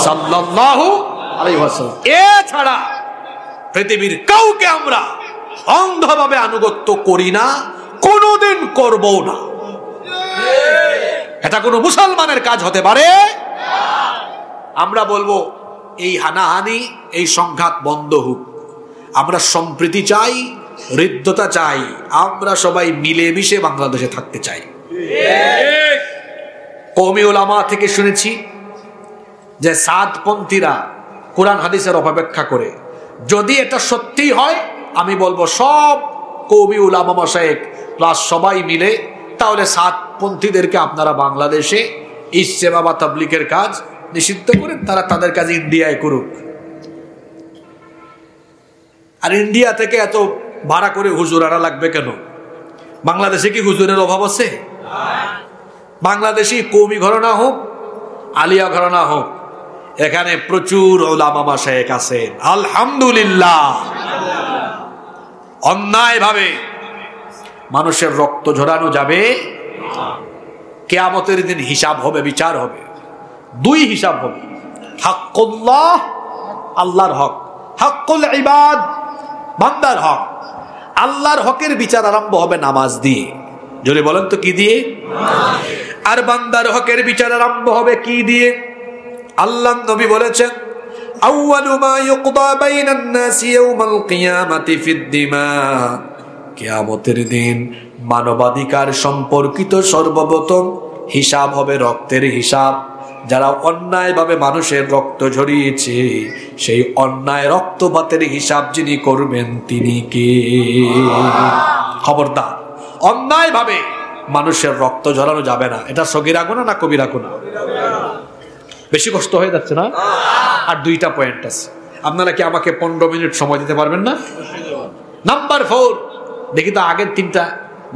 সাল্লাল্লাহু আলাইহি ওয়াসাল্লাম। এছাড়া পৃথিবীর কাউকে আমরা অন্ধভাবে আনুগত্য করি না, কোনোদিন করব না। এটা কোনো মুসলমানের কাজ হতে পারে? আমরা বলবো এই হানাহানি, এই সংঘাত বন্ধ হোক। আমরা সম্প্রীতি চাই, হৃদ্যতা চাই, আমরা সবাই মিলেমিশে বাংলাদেশে থাকতে চাই। কওমি উলামা থেকে শুনেছি যে সাতপন্থীরা কোরআন হাদিসের অপব্যাখ্যা করে। যদি এটা সত্যি হয়, আমি বলবো সব কওমি উলামা মাশায়েখ প্লাস সবাই মিলে, তাহলে সাতপন্থীদেরকে আপনারা বাংলাদেশে ইজতেমা বা তাবলীগের কাজ নিষিদ্ধ করেন, তারা তাদের কাজ ইন্ডিয়ায় করুক। আর ইন্ডিয়া থেকে এত ভাড়া করে হুজুর আনা লাগবে কেন? বাংলাদেশে কি হুজুরের অভাব আছে? বাংলাদেশি কওমি ঘরানা হোক, আলিয়া ঘরানা হোক, এখানে প্রচুর উলামা মাশায়েখ আছেন, আলহামদুলিল্লাহ। অন্যায় ভাবে মানুষের রক্ত ঝরানো যাবে? কিয়ামতের দিন হিসাব হবে, বিচার হবে। দুই হিসাব হবে, হাক্কুল্লাহ, আল্লাহর হক, হাক্কুল ইবাদ, বান্দার হক। আল্লাহর হকের বিচার আরম্ভ হবে নামাজ দিয়ে। জোরে বলেন তো কি দিয়ে? আর বান্দার হকের বিচার আরম্ভ হবে কি দিয়ে? আল্লাহ নবী বলেছেন, আউয়ালু মা ইউকদা বাইনান নাসি ইয়াউমাল কিয়ামাতি ফিদ-দিমা। কিয়ামতের দিন মানবাধিকার সম্পর্কিত সর্বপ্রথম হিসাব হবে রক্তের হিসাব। যারা অন্যায়ভাবে মানুষের রক্ত ঝরিয়েছে, সেই অন্যায় রক্তপাতের হিসাব যিনি করবেন তিনি কে? খবরদার, অন্যায়ভাবে মানুষের রক্ত ঝরানো যাবে না। এটা সগীরা গুনাহ না কবিরা গুনাহ? বেশি কষ্ট হয়ে যাচ্ছে না? আর দুইটা পয়েন্ট আছে, আপনারা কি আমাকে 15 মিনিট সময় দিতে পারবেন না? নাম্বার 4, দেখি তো আগের তিনটা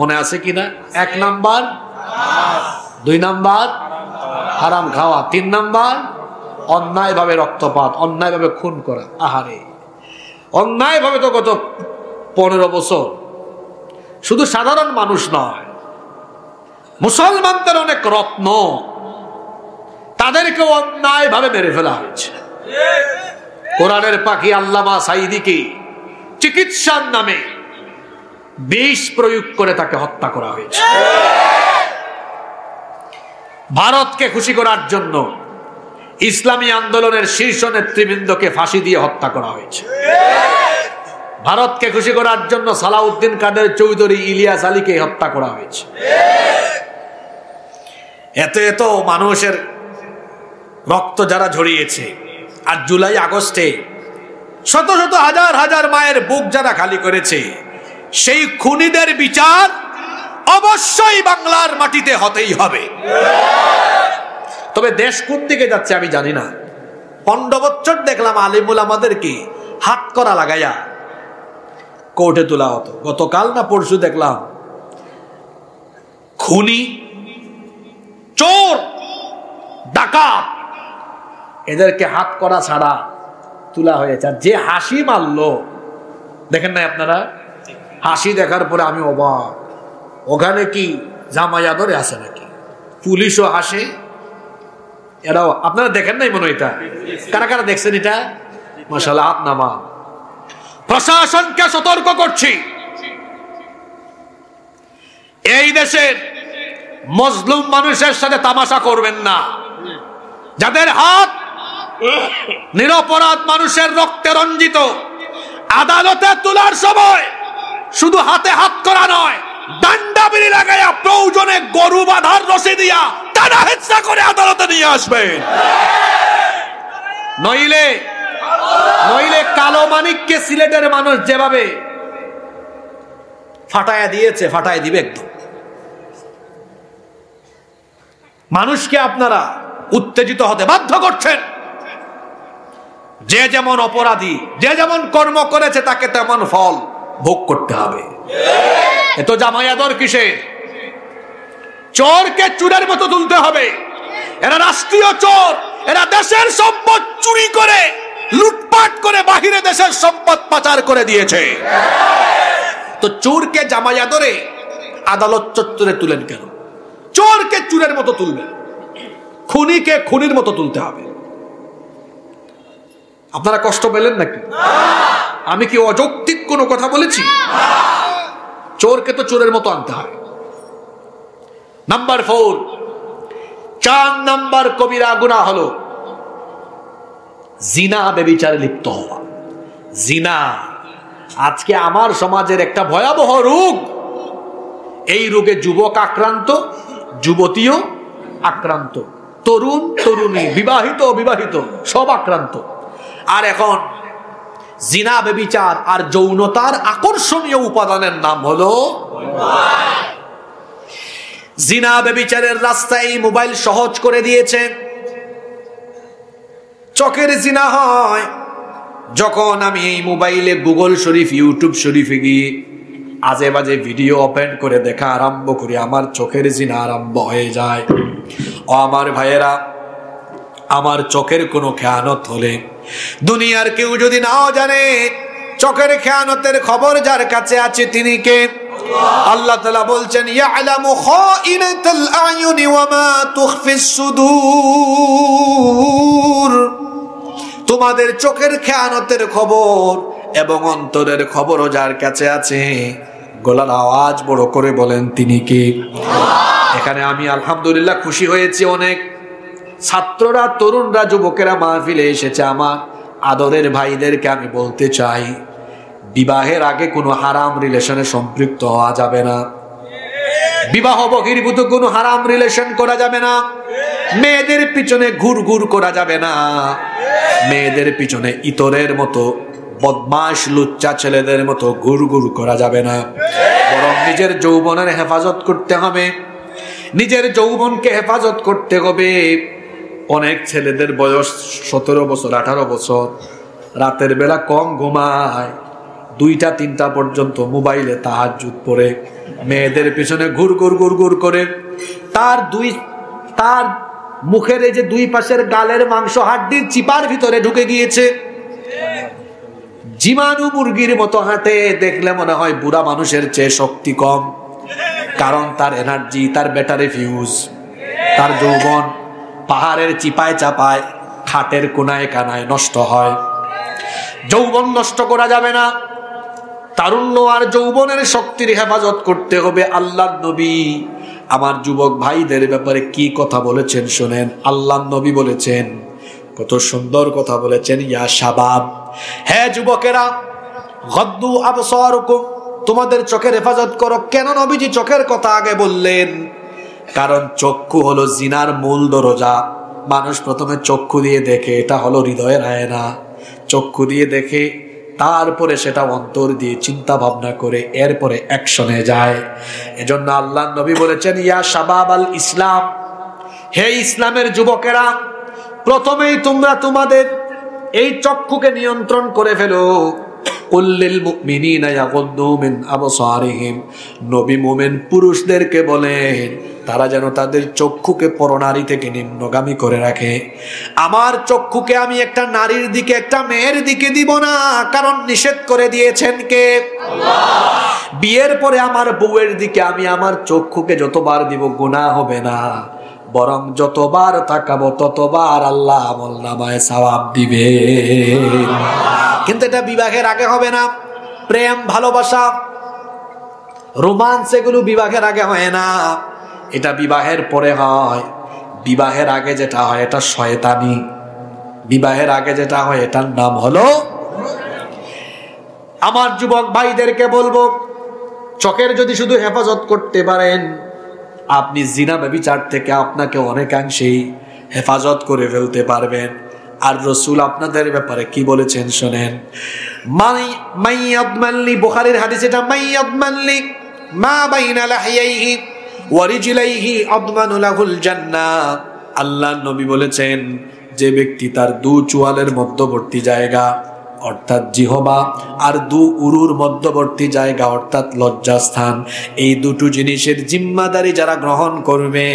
মনে আছে কিনা। 1 নাম্বার, 2 নাম্বার হারাম খাওয়া, 3 নাম্বার অন্যায়ভাবে রক্তপাত, অন্যায়ভাবে খুন করা। আহারে, অন্যায়ভাবে তো গত 15 বছর শুধু সাধারণ মানুষ নয়, মুসলমানদের অনেক রত্ন, তাদেরকে অন্যায়ভাবে মেরে ফেলা হয়েছে। কোরআনের পাখি আল্লামা সাঈদীকে চিকিৎসার নামে বিষ প্রয়োগ করে তাকে হত্যা করা হয়েছে। ভারতকে খুশি করার জন্য ইসলামী আন্দোলনের শীর্ষ নেতৃবৃন্দকে ফাঁসি দিয়ে হত্যা করা হয়েছে। ভারতকে খুশি করার জন্য সালাউদ্দিন কাদের চৌধুরী, ইলিয়াস আলীকে হত্যা করা হয়েছে। এত এত মানুষের রক্ত যারা ঝরিয়েছে, আর জুলাই আগস্টে শত শত হাজার হাজার মায়ের বুক যারা খালি করেছে, সেই খুনিদের বিচার অবশ্যই বাংলার মাটিতে হতেই হবে। তবে দেশ কোন দিকে যাচ্ছে আমি জানি না। 15 বছর দেখলাম আলিমুল আমাদেরকে হাত করা লাগাইয়া কোর্টে তোলা হতো। গতকাল না পরশু দেখলাম খুনি, চোর, ডাকাত, এদেরকে হাত করা ছাড়া তোলা হয়েছে। আর যে হাসি মারলো, দেখেন না আপনারা, হাসি দেখার পরে আমি অবাক, ওখানে কি জামাই আদরে আছে নাকি? পুলিশও হাসে, এরাও। আপনারা দেখেন নাই মনে হয়? এটা কারা কারা দেখছেন? এটা মাশাআল্লাহ, হাত নামা। প্রশাসনকে সতর্ক করছি, এই দেশের মজলুম মানুষের সাথে তামাশা করবেন না। যাদের হাত নিরপরাধ মানুষের রক্তে রঞ্জিত, আদালতে তোলার সময় শুধু হাতে হাত করা নয়, ডান্ডা বিড়ি লাগাইয়া প্রয়োজনে গরু বাঁধার রশি দিয়া টানা হেঁচড়া করে আদালতে নিয়ে আসবেন। নইলে কালো মানিককে সিলেটের মানুষ যেভাবে ফাটায়া দিয়েছে, ফাটায় দিবে একদম। মানুষকে আপনারা উত্তেজিত হতে বাধ্য করছেন। যে যেমন অপরাধী, যে যেমন কর্ম করেছে তাকে তেমন ফল ভোগ করতে হবে। এত জামাই আদর কিসের? চোরকে চোরের মতো তুলতে হবে। এরা রাষ্ট্রীয় চোর, এরা দেশের সম্পদ চুরি করে, লুটপাট করে বাহিরে দেশের সম্পদ পাচার করে দিয়েছে। তো চোরকে জামাই আদরে আদালত চত্বরে তুলেন কেন? চোরকে চোরের মতো তুলবেন, খুনিকে খুনির মতো তুলতে হবে। আপনারা কষ্ট পেলেন নাকি? আমি কি অযৌক্তিক কোনো কথা বলেছি? চোরকে তো চোরের মতো আনতে হয়। নাম্বার 4, 4 নাম্বার কবিরা গুনাহ হলো জিনা, ব্যভিচারে লিপ্ত হওয়া। জিনা আজকে আমার সমাজের একটা ভয়াবহ রোগ। এই রোগে যুবক আক্রান্ত, যুবতীও আক্রান্ত, তরুণ তরুণী, বিবাহিত অবিবাহিত সব আক্রান্ত। আর এখন জিনা, ব্যভিচার আর যৌনতার আকর্ষণীয় উপাদানের নাম হলো জিনা। ব্যভিচারের রাস্তায় মোবাইল সহজ করে দিয়েছে। চোখের জিনা হয় যখন আমি এই মোবাইলে গুগল শরীফ, ইউটিউব শরীফে গিয়ে আজে বাজে ভিডিও ওপেন করে দেখা আরম্ভ করি, আমার চোখের জিনা আরম্ভ হয়ে যায়। ও আমার ভাইয়েরা, আমার চোখের কোনো খেয়ানত হলে দুনিয়ার কেউ যদি নাও জানে, চোখের খেয়ানতের খবর যার কাছে আছে তিনি কে? আল্লাহ তাআলা বলছেন, ইয়ালামু খাইনাতাল আয়ুনি ওয়া মা তুখফিস সুদূর। তোমাদের চোখের খেয়ানতের খবর এবং অন্তরের খবরও যার কাছে আছে। গলার আওয়াজ বড় করে বলেন তিনি কে? এখানে আমি আলহামদুলিল্লাহ খুশি হয়েছি। অনেক ছাত্ররা, তরুণরা, যুবকেরা মাহফিলে এসেছে। আমার আদরের ভাইদেরকে আমি বলতে চাই, বিবাহের আগে কোনো হারাম রিলেশনে সম্পৃক্ত হওয়া যাবে না। বিবাহ বহির্ভূত কোনো হারাম রিলেশন করা যাবে না। মেয়েদের পিছনে ঘুর করা যাবে না। মেয়েদের পিছনে ইতরের মতো, বদমাশ লুচ্চা ছেলেদের মতো ঘুর করা যাবে না। বরং নিজের যৌবনের হেফাজত করতে হবে। নিজের যৌবনকে হেফাজত করতে হবে। অনেক ছেলেদের বয়স 17 বছর, 18 বছর, রাতের বেলা কম ঘুমায়, 2টা 3টা পর্যন্ত মোবাইলে তাহাজ্জুদ পড়ে মেয়েদের পিছনে ঘুর করে। তার মুখের এই যে 2 পাশের গালের মাংস হাড্ডির চিপার ভিতরে ঢুকে গিয়েছে। জীবাণু মুরগির মতো হাঁটে, দেখলে মনে হয় বুড়া মানুষের চেয়ে শক্তি কম। কারণ তার এনার্জি, তার ব্যাটারি ফিউজ, তার যৌবন পাহাড়ের চিপায় চাপায়, খাটের কোনায় কানায় নষ্ট হয়। যৌবন নষ্ট করা যাবে না। তারুণ্য আর যৌবনের শক্তির হেফাজত করতে হবে। আল্লাহর নবী আমার যুবক ভাইদের ব্যাপারে কি কথা বলেছেন শোনেন। আল্লাহর নবী বলেছেন, কত সুন্দর কথা বলেছেন, ইয়া শাবাব, হে যুবকেরা, গদ্দু আবসারুকুম, তোমাদের চোখের হেফাজত করো। কেন নবীজি চোখের কথা আগে বললেন? কারণ চক্ষু হলো জিনার মূল দরজা। মানুষ প্রথমে চক্ষু দিয়ে দেখে, এটা হলো হৃদয়ের আয়না। চক্ষু দিয়ে দেখে, তারপরে সেটা অন্তর দিয়ে চিন্তা ভাবনা করে, এরপরে অ্যাকশনে যায়। এজন্য আল্লাহ নবী বলেছেন, ইয়া শাবাব আল ইসলাম, হে ইসলামের যুবকেরা, প্রথমেই তোমরা তোমাদের এই চক্ষুকে নিয়ন্ত্রণ করে ফেলো। কুল লিল মুমিনিনা ইয়াগুদ্দু মিন আবসারিহিম, নবী মুমিন পুরুষদেরকে বলেন তারা যেন তাদের চক্ষুকে পরনারী থেকে নিম্নগামী করে রাখে। আমার চক্ষুকে আমি একটা নারীর দিকে, একটা মেয়ের দিকে দিব না, কারণ নিষেধ করে দিয়েছেন কে? আল্লাহ। বিয়ের পরে আমার বউয়ের দিকে আমি আমার চক্ষুকে যতবার দিব গুনাহ হবে না, বরং যতবার তাকাবো ততবার আল্লাহ আমলনামায় সওয়াব দিবে। কিন্তু এটা বিবাহের আগে হবে না। প্রেম, ভালোবাসা, রোমান্স এগুলো বিবাহের আগে হয় না, এটা বিবাহের পরে হয়। বিবাহের আগে যেটা হয় এটা শয়তানি, বিবাহের আগে যেটা হয় এটার নাম হলো। আমার যুবক ভাইদেরকে বলবো, চোখের যদি শুধু হেফাজত করতে পারেন, আপনি জিনা ব্যভিচার থেকে আপনাকে অনেকাংশেই হেফাজত করে ফেলতে পারবেন। আর রাসূল আপনাদের ব্যাপারে কি বলেছেন শোনেন, মাইয়াদমানলি, বুখারীর হাদিস এটা, মাইয়াদমানলি মা বাইনা লাহিয়াইহি ওয়া রিজলাইহি আদমানু লাহুল জান্নাহ। আল্লাহর নবী বলেছেন, যে ব্যক্তি তার দু চোয়ালের মধ্যবর্তী জায়গা অর্থাৎ জিহবা আর দু উরুর মধ্যবর্তী জায়গা অর্থাৎ লজ্জাস্থান, এই দুটো জিনিসের জিম্মাদারি যারা গ্রহণ করবে,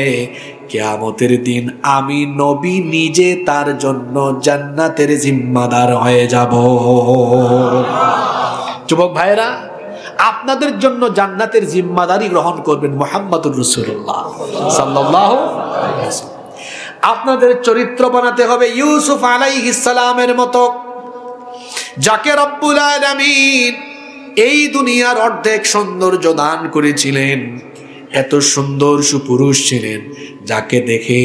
কিয়ামতের দিন আমি নবী নিজে তার জন্য জান্নাতের জিম্মাদার হয়ে যাব। যুবক ভাইরা, আপনাদের জন্য জান্নাতের জিম্মাদারি গ্রহণ করবেন মুহাম্মদুর রাসূলুল্লাহ সাল্লাল্লাহু আলাইহি ওয়াসাল্লাম। আপনাদের চরিত্র বানাতে হবে ইউসুফ আলাইহিস সালামের মতো, যাকে রব্বুল আলামিন এই দুনিয়ার অর্ধেক সৌন্দর্য দান করেছিলেন। এত সুন্দর সুপুরুষ ছিলেন, যাকে দেখে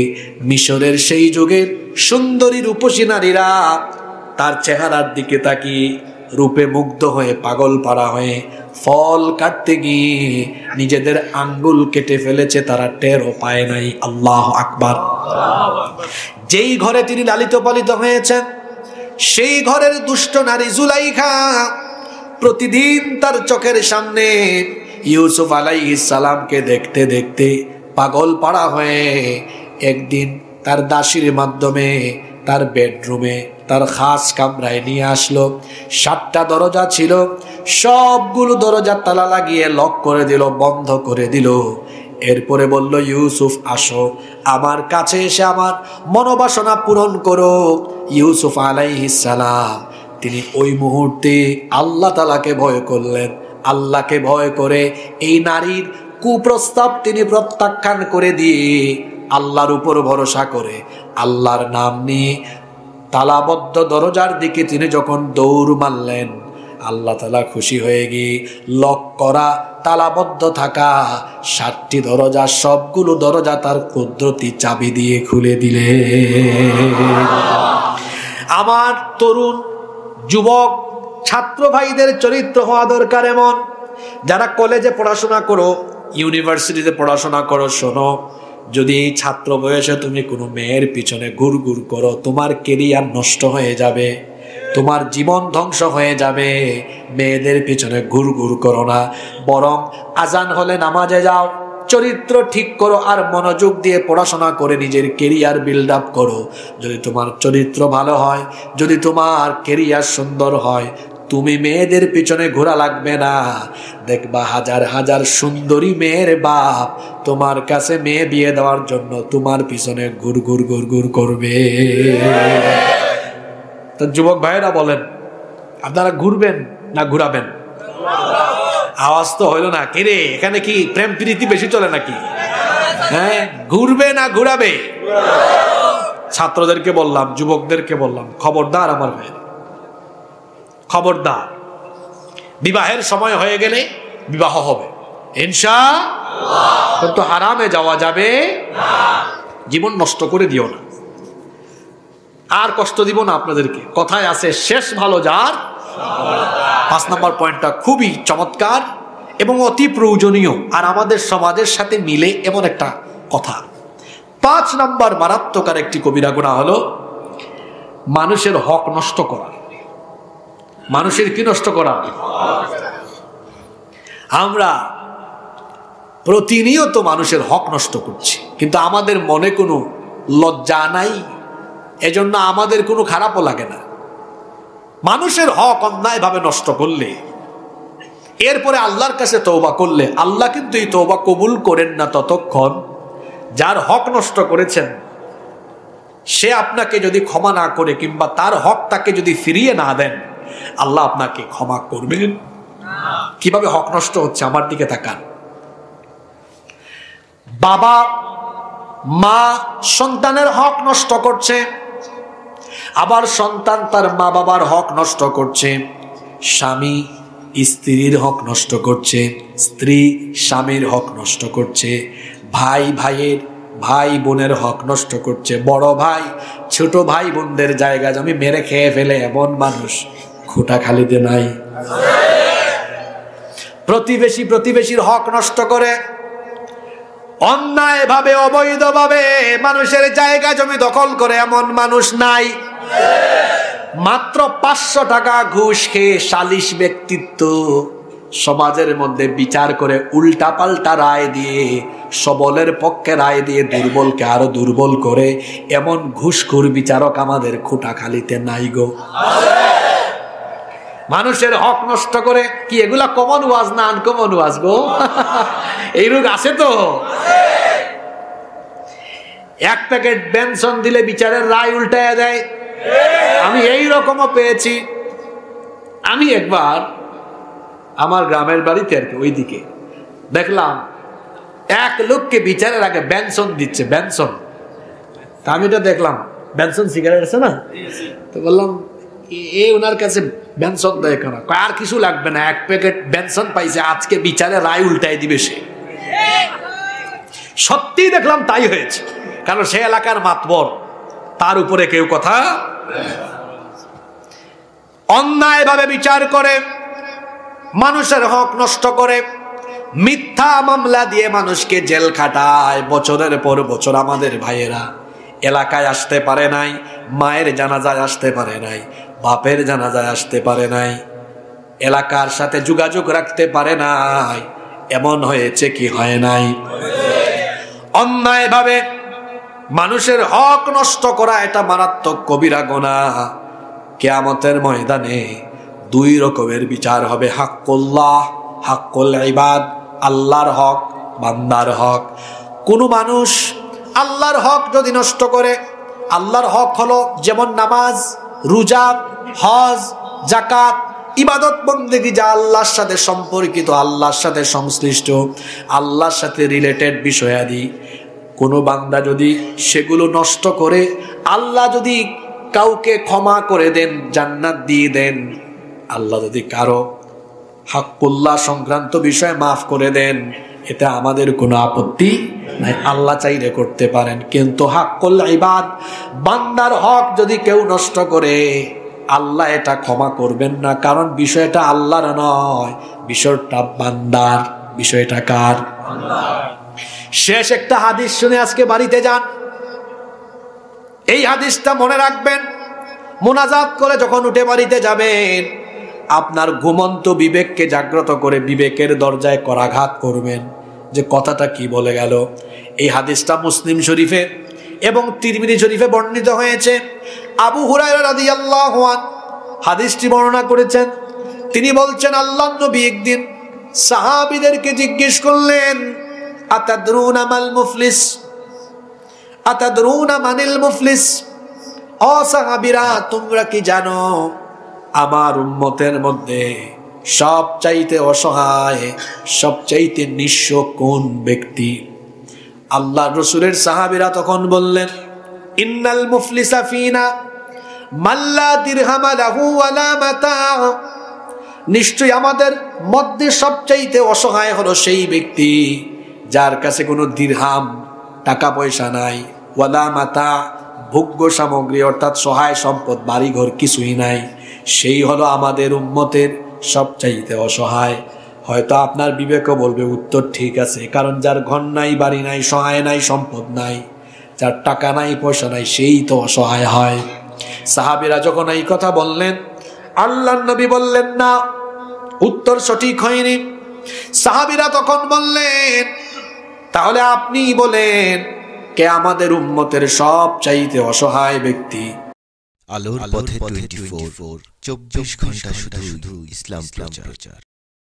মিশরের সেই যুগের সুন্দরী রূপসী নারীরা তার চেহারার দিকে তাকিয়ে রূপে মুগ্ধ হয়ে পাগল পাড়া হয়ে ফল কাটতে গিয়ে নিজেদের আঙ্গুল কেটে ফেলেছে, তারা টেরও পায় নাই। আল্লাহু আকবার। যেই ঘরে তিনি লালিত পালিত হয়েছেন, সেই ঘরের দুষ্ট নারী জুলাইখা প্রতিদিন তার চোখের সামনে ইউসুফ আলাইহিস সালামকে দেখতে দেখতে পাগল পাড়া হয়ে একদিন তার দাসীর মাধ্যমে তার বেডরুমে, তার খাস কামরায় নিয়ে আসলো। 7টা দরজা ছিল, সবগুলো দরজা তালা লাগিয়ে লক করে দিল, বন্ধ করে দিল। এরপরে বলল, ইউসুফ আসো, আমার কাছে এসে আমার মনোবাসনা পূরণ করো। ইউসুফ আলাইহিস সালাম তিনি ওই মুহূর্তে আল্লাহ তাআলাকে ভয় করলেন। আল্লাহকে ভয় করে এই নারীর কুপ্রস্তাব তিনি প্রত্যাখ্যান করে দিয়ে আল্লাহর উপর ভরসা করে আল্লাহর নাম নিয়ে তালাবদ্ধ দরজার দিকে তিনি যখন দৌড় মারলেন, আল্লাহ তাআলা খুশি হয়ে গিয়ে লক করা তালাবদ্ধ থাকা 7টি দরজা, সবগুলো দরজা তার কুদরতি চাবি দিয়ে খুলে দিলে। আমার তরুণ যুবক ছাত্র ভাইদের চরিত্র হওয়া দরকার এমন, যারা কলেজে পড়াশোনা করো, ইউনিভার্সিটিতে পড়াশোনা করো, শোনো, যদি এই ছাত্র বয়সে তুমি কোনো মেয়ের পিছনে ঘুরঘুর করো, তোমার কেরিয়ার নষ্ট হয়ে যাবে, তোমার জীবন ধ্বংস হয়ে যাবে। মেয়েদের পিছনে ঘুরঘুর করো না, বরং আজান হলে নামাজে যাও, চরিত্র ঠিক করো আর মনোযোগ দিয়ে পড়াশোনা করে নিজের কেরিয়ার বিল্ড আপ করো। যদি তোমার চরিত্র ভালো হয়, যদি তোমার কেরিয়ার সুন্দর হয়, তুমি মেয়েদের পিছনে ঘোরা লাগবে না। দেখবা হাজার হাজার সুন্দরী মেয়ের বাপ তোমার কাছে মেয়ে বিয়ে দেওয়ার জন্য তোমার পিছনে ঘুরঘুর ঘুরঘুর করবে। তো যুবক ভাইরা বলেন, আপনারা ঘুরবেন না ঘুরাবেন? আওয়াজ তো হইল না, কে রে, এখানে কি প্রেম প্রীতি বেশি চলে নাকি? হ্যাঁ, ঘুরবে না ঘুরাবে? ছাত্রদেরকে বললাম, যুবকদেরকে বললাম, খবরদার আমার ভাই, খবরদার। বিবাহের সময় হয়ে গেলে বিবাহ হবে ইনশাআল্লাহ, কিন্তু হারামে যাওয়া যাবে না। জীবন নষ্ট করে দিও না। আর কষ্ট দিব না আপনাদেরকে। কথায় আছে, শেষ ভালো যার। 5 নম্বর পয়েন্টটা খুবই চমৎকার এবং অতি প্রয়োজনীয়, আর আমাদের সমাজের সাথে মিলে এমন একটা কথা। 5 নম্বর মারাত্মক আর একটি কবিরা গুনাহ হলো মানুষের হক নষ্ট করা। মানুষের কি নষ্ট করা? আমরা প্রতিনিয়ত মানুষের হক নষ্ট করছি, কিন্তু আমাদের মনে কোনো লজ্জা নাই, এজন্য আমাদের কোনো খারাপও লাগে না। মানুষের হক অন্যায়ভাবে নষ্ট করলে, এরপরে আল্লাহর কাছে তওবা করলে, আল্লাহ কিন্তু এই তওবা কবুল করেন না ততক্ষণ যার হক নষ্ট করেছেন সে আপনাকে যদি ক্ষমা না করে কিংবা তার হক তাকে যদি ফিরিয়ে না দেন, আল্লাহ আপনাকে ক্ষমা করবেন। কিভাবে হক নষ্ট হচ্ছে আমার দিকে তাকান। বাবা মা সন্তানের হক নষ্ট করছে, আবার সন্তান তার মা বাবার হক নষ্ট করছে, স্বামী স্ত্রীর হক নষ্ট করছে, স্ত্রী স্বামীর হক নষ্ট করছে, ভাই বোনের হক নষ্ট করছে, বড় ভাই ছোট ভাই বোনদের জায়গা জমি মেরে খেয়ে ফেলে এমন মানুষ খোটাখালিতে নাই। প্রতিবেশীর হক নষ্ট করে, অন্যায়ভাবে অবৈধভাবে মানুষের জায়গা জমি দখল করে এমন মানুষ নাই। মাত্র 500 টাকা ঘুষ খেয়ে সালিশ ব্যক্তিত্ব সমাজের মধ্যে বিচার করে উল্টা পাল্টা রায় দিয়ে, সবলের পক্ষে রায় দিয়ে দুর্বলকে আরো দুর্বল করে এমন ঘুষখোর বিচারক আমাদের খোটাখালিতে নাই গো। মানুষের হক নষ্ট করে কি এগুলা কমন ওয়াজ না আনকমন ওয়াজ গো? এই রোগ আছে তো। এক প্যাকেট বেনসন দিলে বিচারের রায় উল্টায়া দেয়। আমি এই রকমও পেয়েছি। আমি একবার আমার গ্রামের বাড়িতে আর কি ওইদিকে দেখলাম এক লোককে বিচারের আগে বেনসন দিচ্ছে, বেনসন। তা আমি এটা দেখলাম, বেনসন সিগারেট আছে না, তো বললাম ওনার কাছে বেনসন দেয় কেন? আর কিছু লাগবে না, এক প্যাকেট বেনসন পাইছে, আজকে বিচারে রায় উল্টাই দিবে সে। সত্যি দেখলাম তাই হয়েছে, কারণ সে এলাকার মাতবর, তার উপরে কেউ কথা। অন্যায়ভাবে বিচার করে, মানুষের হক নষ্ট করে, মিথ্যা মামলা দিয়ে মানুষকে জেল খাটায় বছরের পর বছর। আমাদের ভাইয়েরা এলাকায় আসতে পারে নাই, মায়ের জানাজায় আসতে পারে নাই, বাপের জানাজায় আসতে পারে নাই, এলাকার সাথে যোগাযোগ রাখতে পারে নাই, এমন হয়েছে কি হয় নাই? অন্যায়ভাবে মানুষের হক নষ্ট করা এটা মারাত্মক কবিরা গুনাহ। কিয়ামতের ময়দানে 2 রকমের বিচার হবে, হাক্কুল্লাহ, হাক্কুল ইবাদ, আল্লাহর হক, বান্দার হক। কোন মানুষ আল্লাহর হক যদি নষ্ট করে, আল্লাহর হক হলো যেমন নামাজ, রোজা, হজ, যাকাত, ইবাদত বন্দেগী যা আল্লাহর সাথে সম্পর্কিত, আল্লাহর সাথে সংশ্লিষ্ট, আল্লাহর সাথে রিলেটেড বিষয়াদি, কোনো বান্দা যদি সেগুলো নষ্ট করে, আল্লাহ যদি কাউকে ক্ষমা করে দেন, জান্নাত দিয়ে দেন, আল্লাহ যদি কারো হাক্কুল্লাহ সংক্রান্ত বিষয় মাফ করে দেন, এতে আমাদের কোনো আপত্তি নাই, আল্লাহ চাইলে করতে পারেন। কিন্তু হাক্কুল ইবাদ, বান্দার হক যদি কেউ নষ্ট করে, আল্লাহ এটা ক্ষমা করবেন না, কারণ বিষয়টা আল্লাহর নয়, বিষয়টা বান্দার। বিষয়টা কার? শেষ একটা হাদিস শুনে আজকে বাড়িতে যান। এই হাদিসটা মনে রাখবেন, মোনাজাত করে যখন উঠে বাড়িতে যাবেন, আপনার ঘুমন্ত বিবেককে জাগ্রত করে বিবেকের দরজায় করাঘাত করবেন যে কথাটা কি বলে গেল। এই হাদিসটা মুসলিম শরীফে এবং তিরমিজি শরীফে বর্ণিত হয়েছে। আবু হুরায়রা রাদিয়াল্লাহু আনহু হাদিসটি বর্ণনা করেছেন। তিনি বলছেন, আল্লাহর নবী একদিন সাহাবীদেরকে জিজ্ঞেস করলেন, আতাদরুনা মাল মুফলিস, আতাদরুনা মানিল মুফলিস, ও সাহাবীরা তোমরা কি জানো আমার উম্মতের মধ্যে সবচাইতে অসহায়, সবচাইতে নিঃস্ব কোন ব্যক্তি? আল্লাহর রাসূলের সাহাবীরা তখন বললেন, ইন্নাল মুফলিসা ফিনা মাল্লা দিরহাম লাহু ওয়ালা মাতা। নিশ্চয়ই আমাদের মধ্যে সবচাইতে অসহায় হলো সেই ব্যক্তি যার কাছে কোনো দিরহাম, টাকা পয়সা নাই, ওয়ালা মাতা, ভোগ্য সামগ্রী অর্থাৎ সহায় সম্পদ, বাড়িঘর কিছুই নাই। সেই হলো আমাদের উম্মতের সবচাইতে অসহায়। হয়তো আপনার বিবেকও বলবে উত্তর ঠিক আছে, কারণ যার ঘর নাই, বাড়ি নাই, সহায় নাই, সম্পদ নাই, যার টাকা নাই, পয়সা নাই, সেই তো অসহায় হয়। সাহাবীরা যখন এই কথা বললেন, আল্লাহর নবী বললেন না, উত্তর সঠিক হয়নি। সাহাবীরা তখন বললেন, তাহলে আপনি বলেন কে আমাদের উম্মতের সবচাইতে অসহায় ব্যক্তি? আলোর পথে 24 24 ঘন্টা শুধু ইসলাম প্রচার।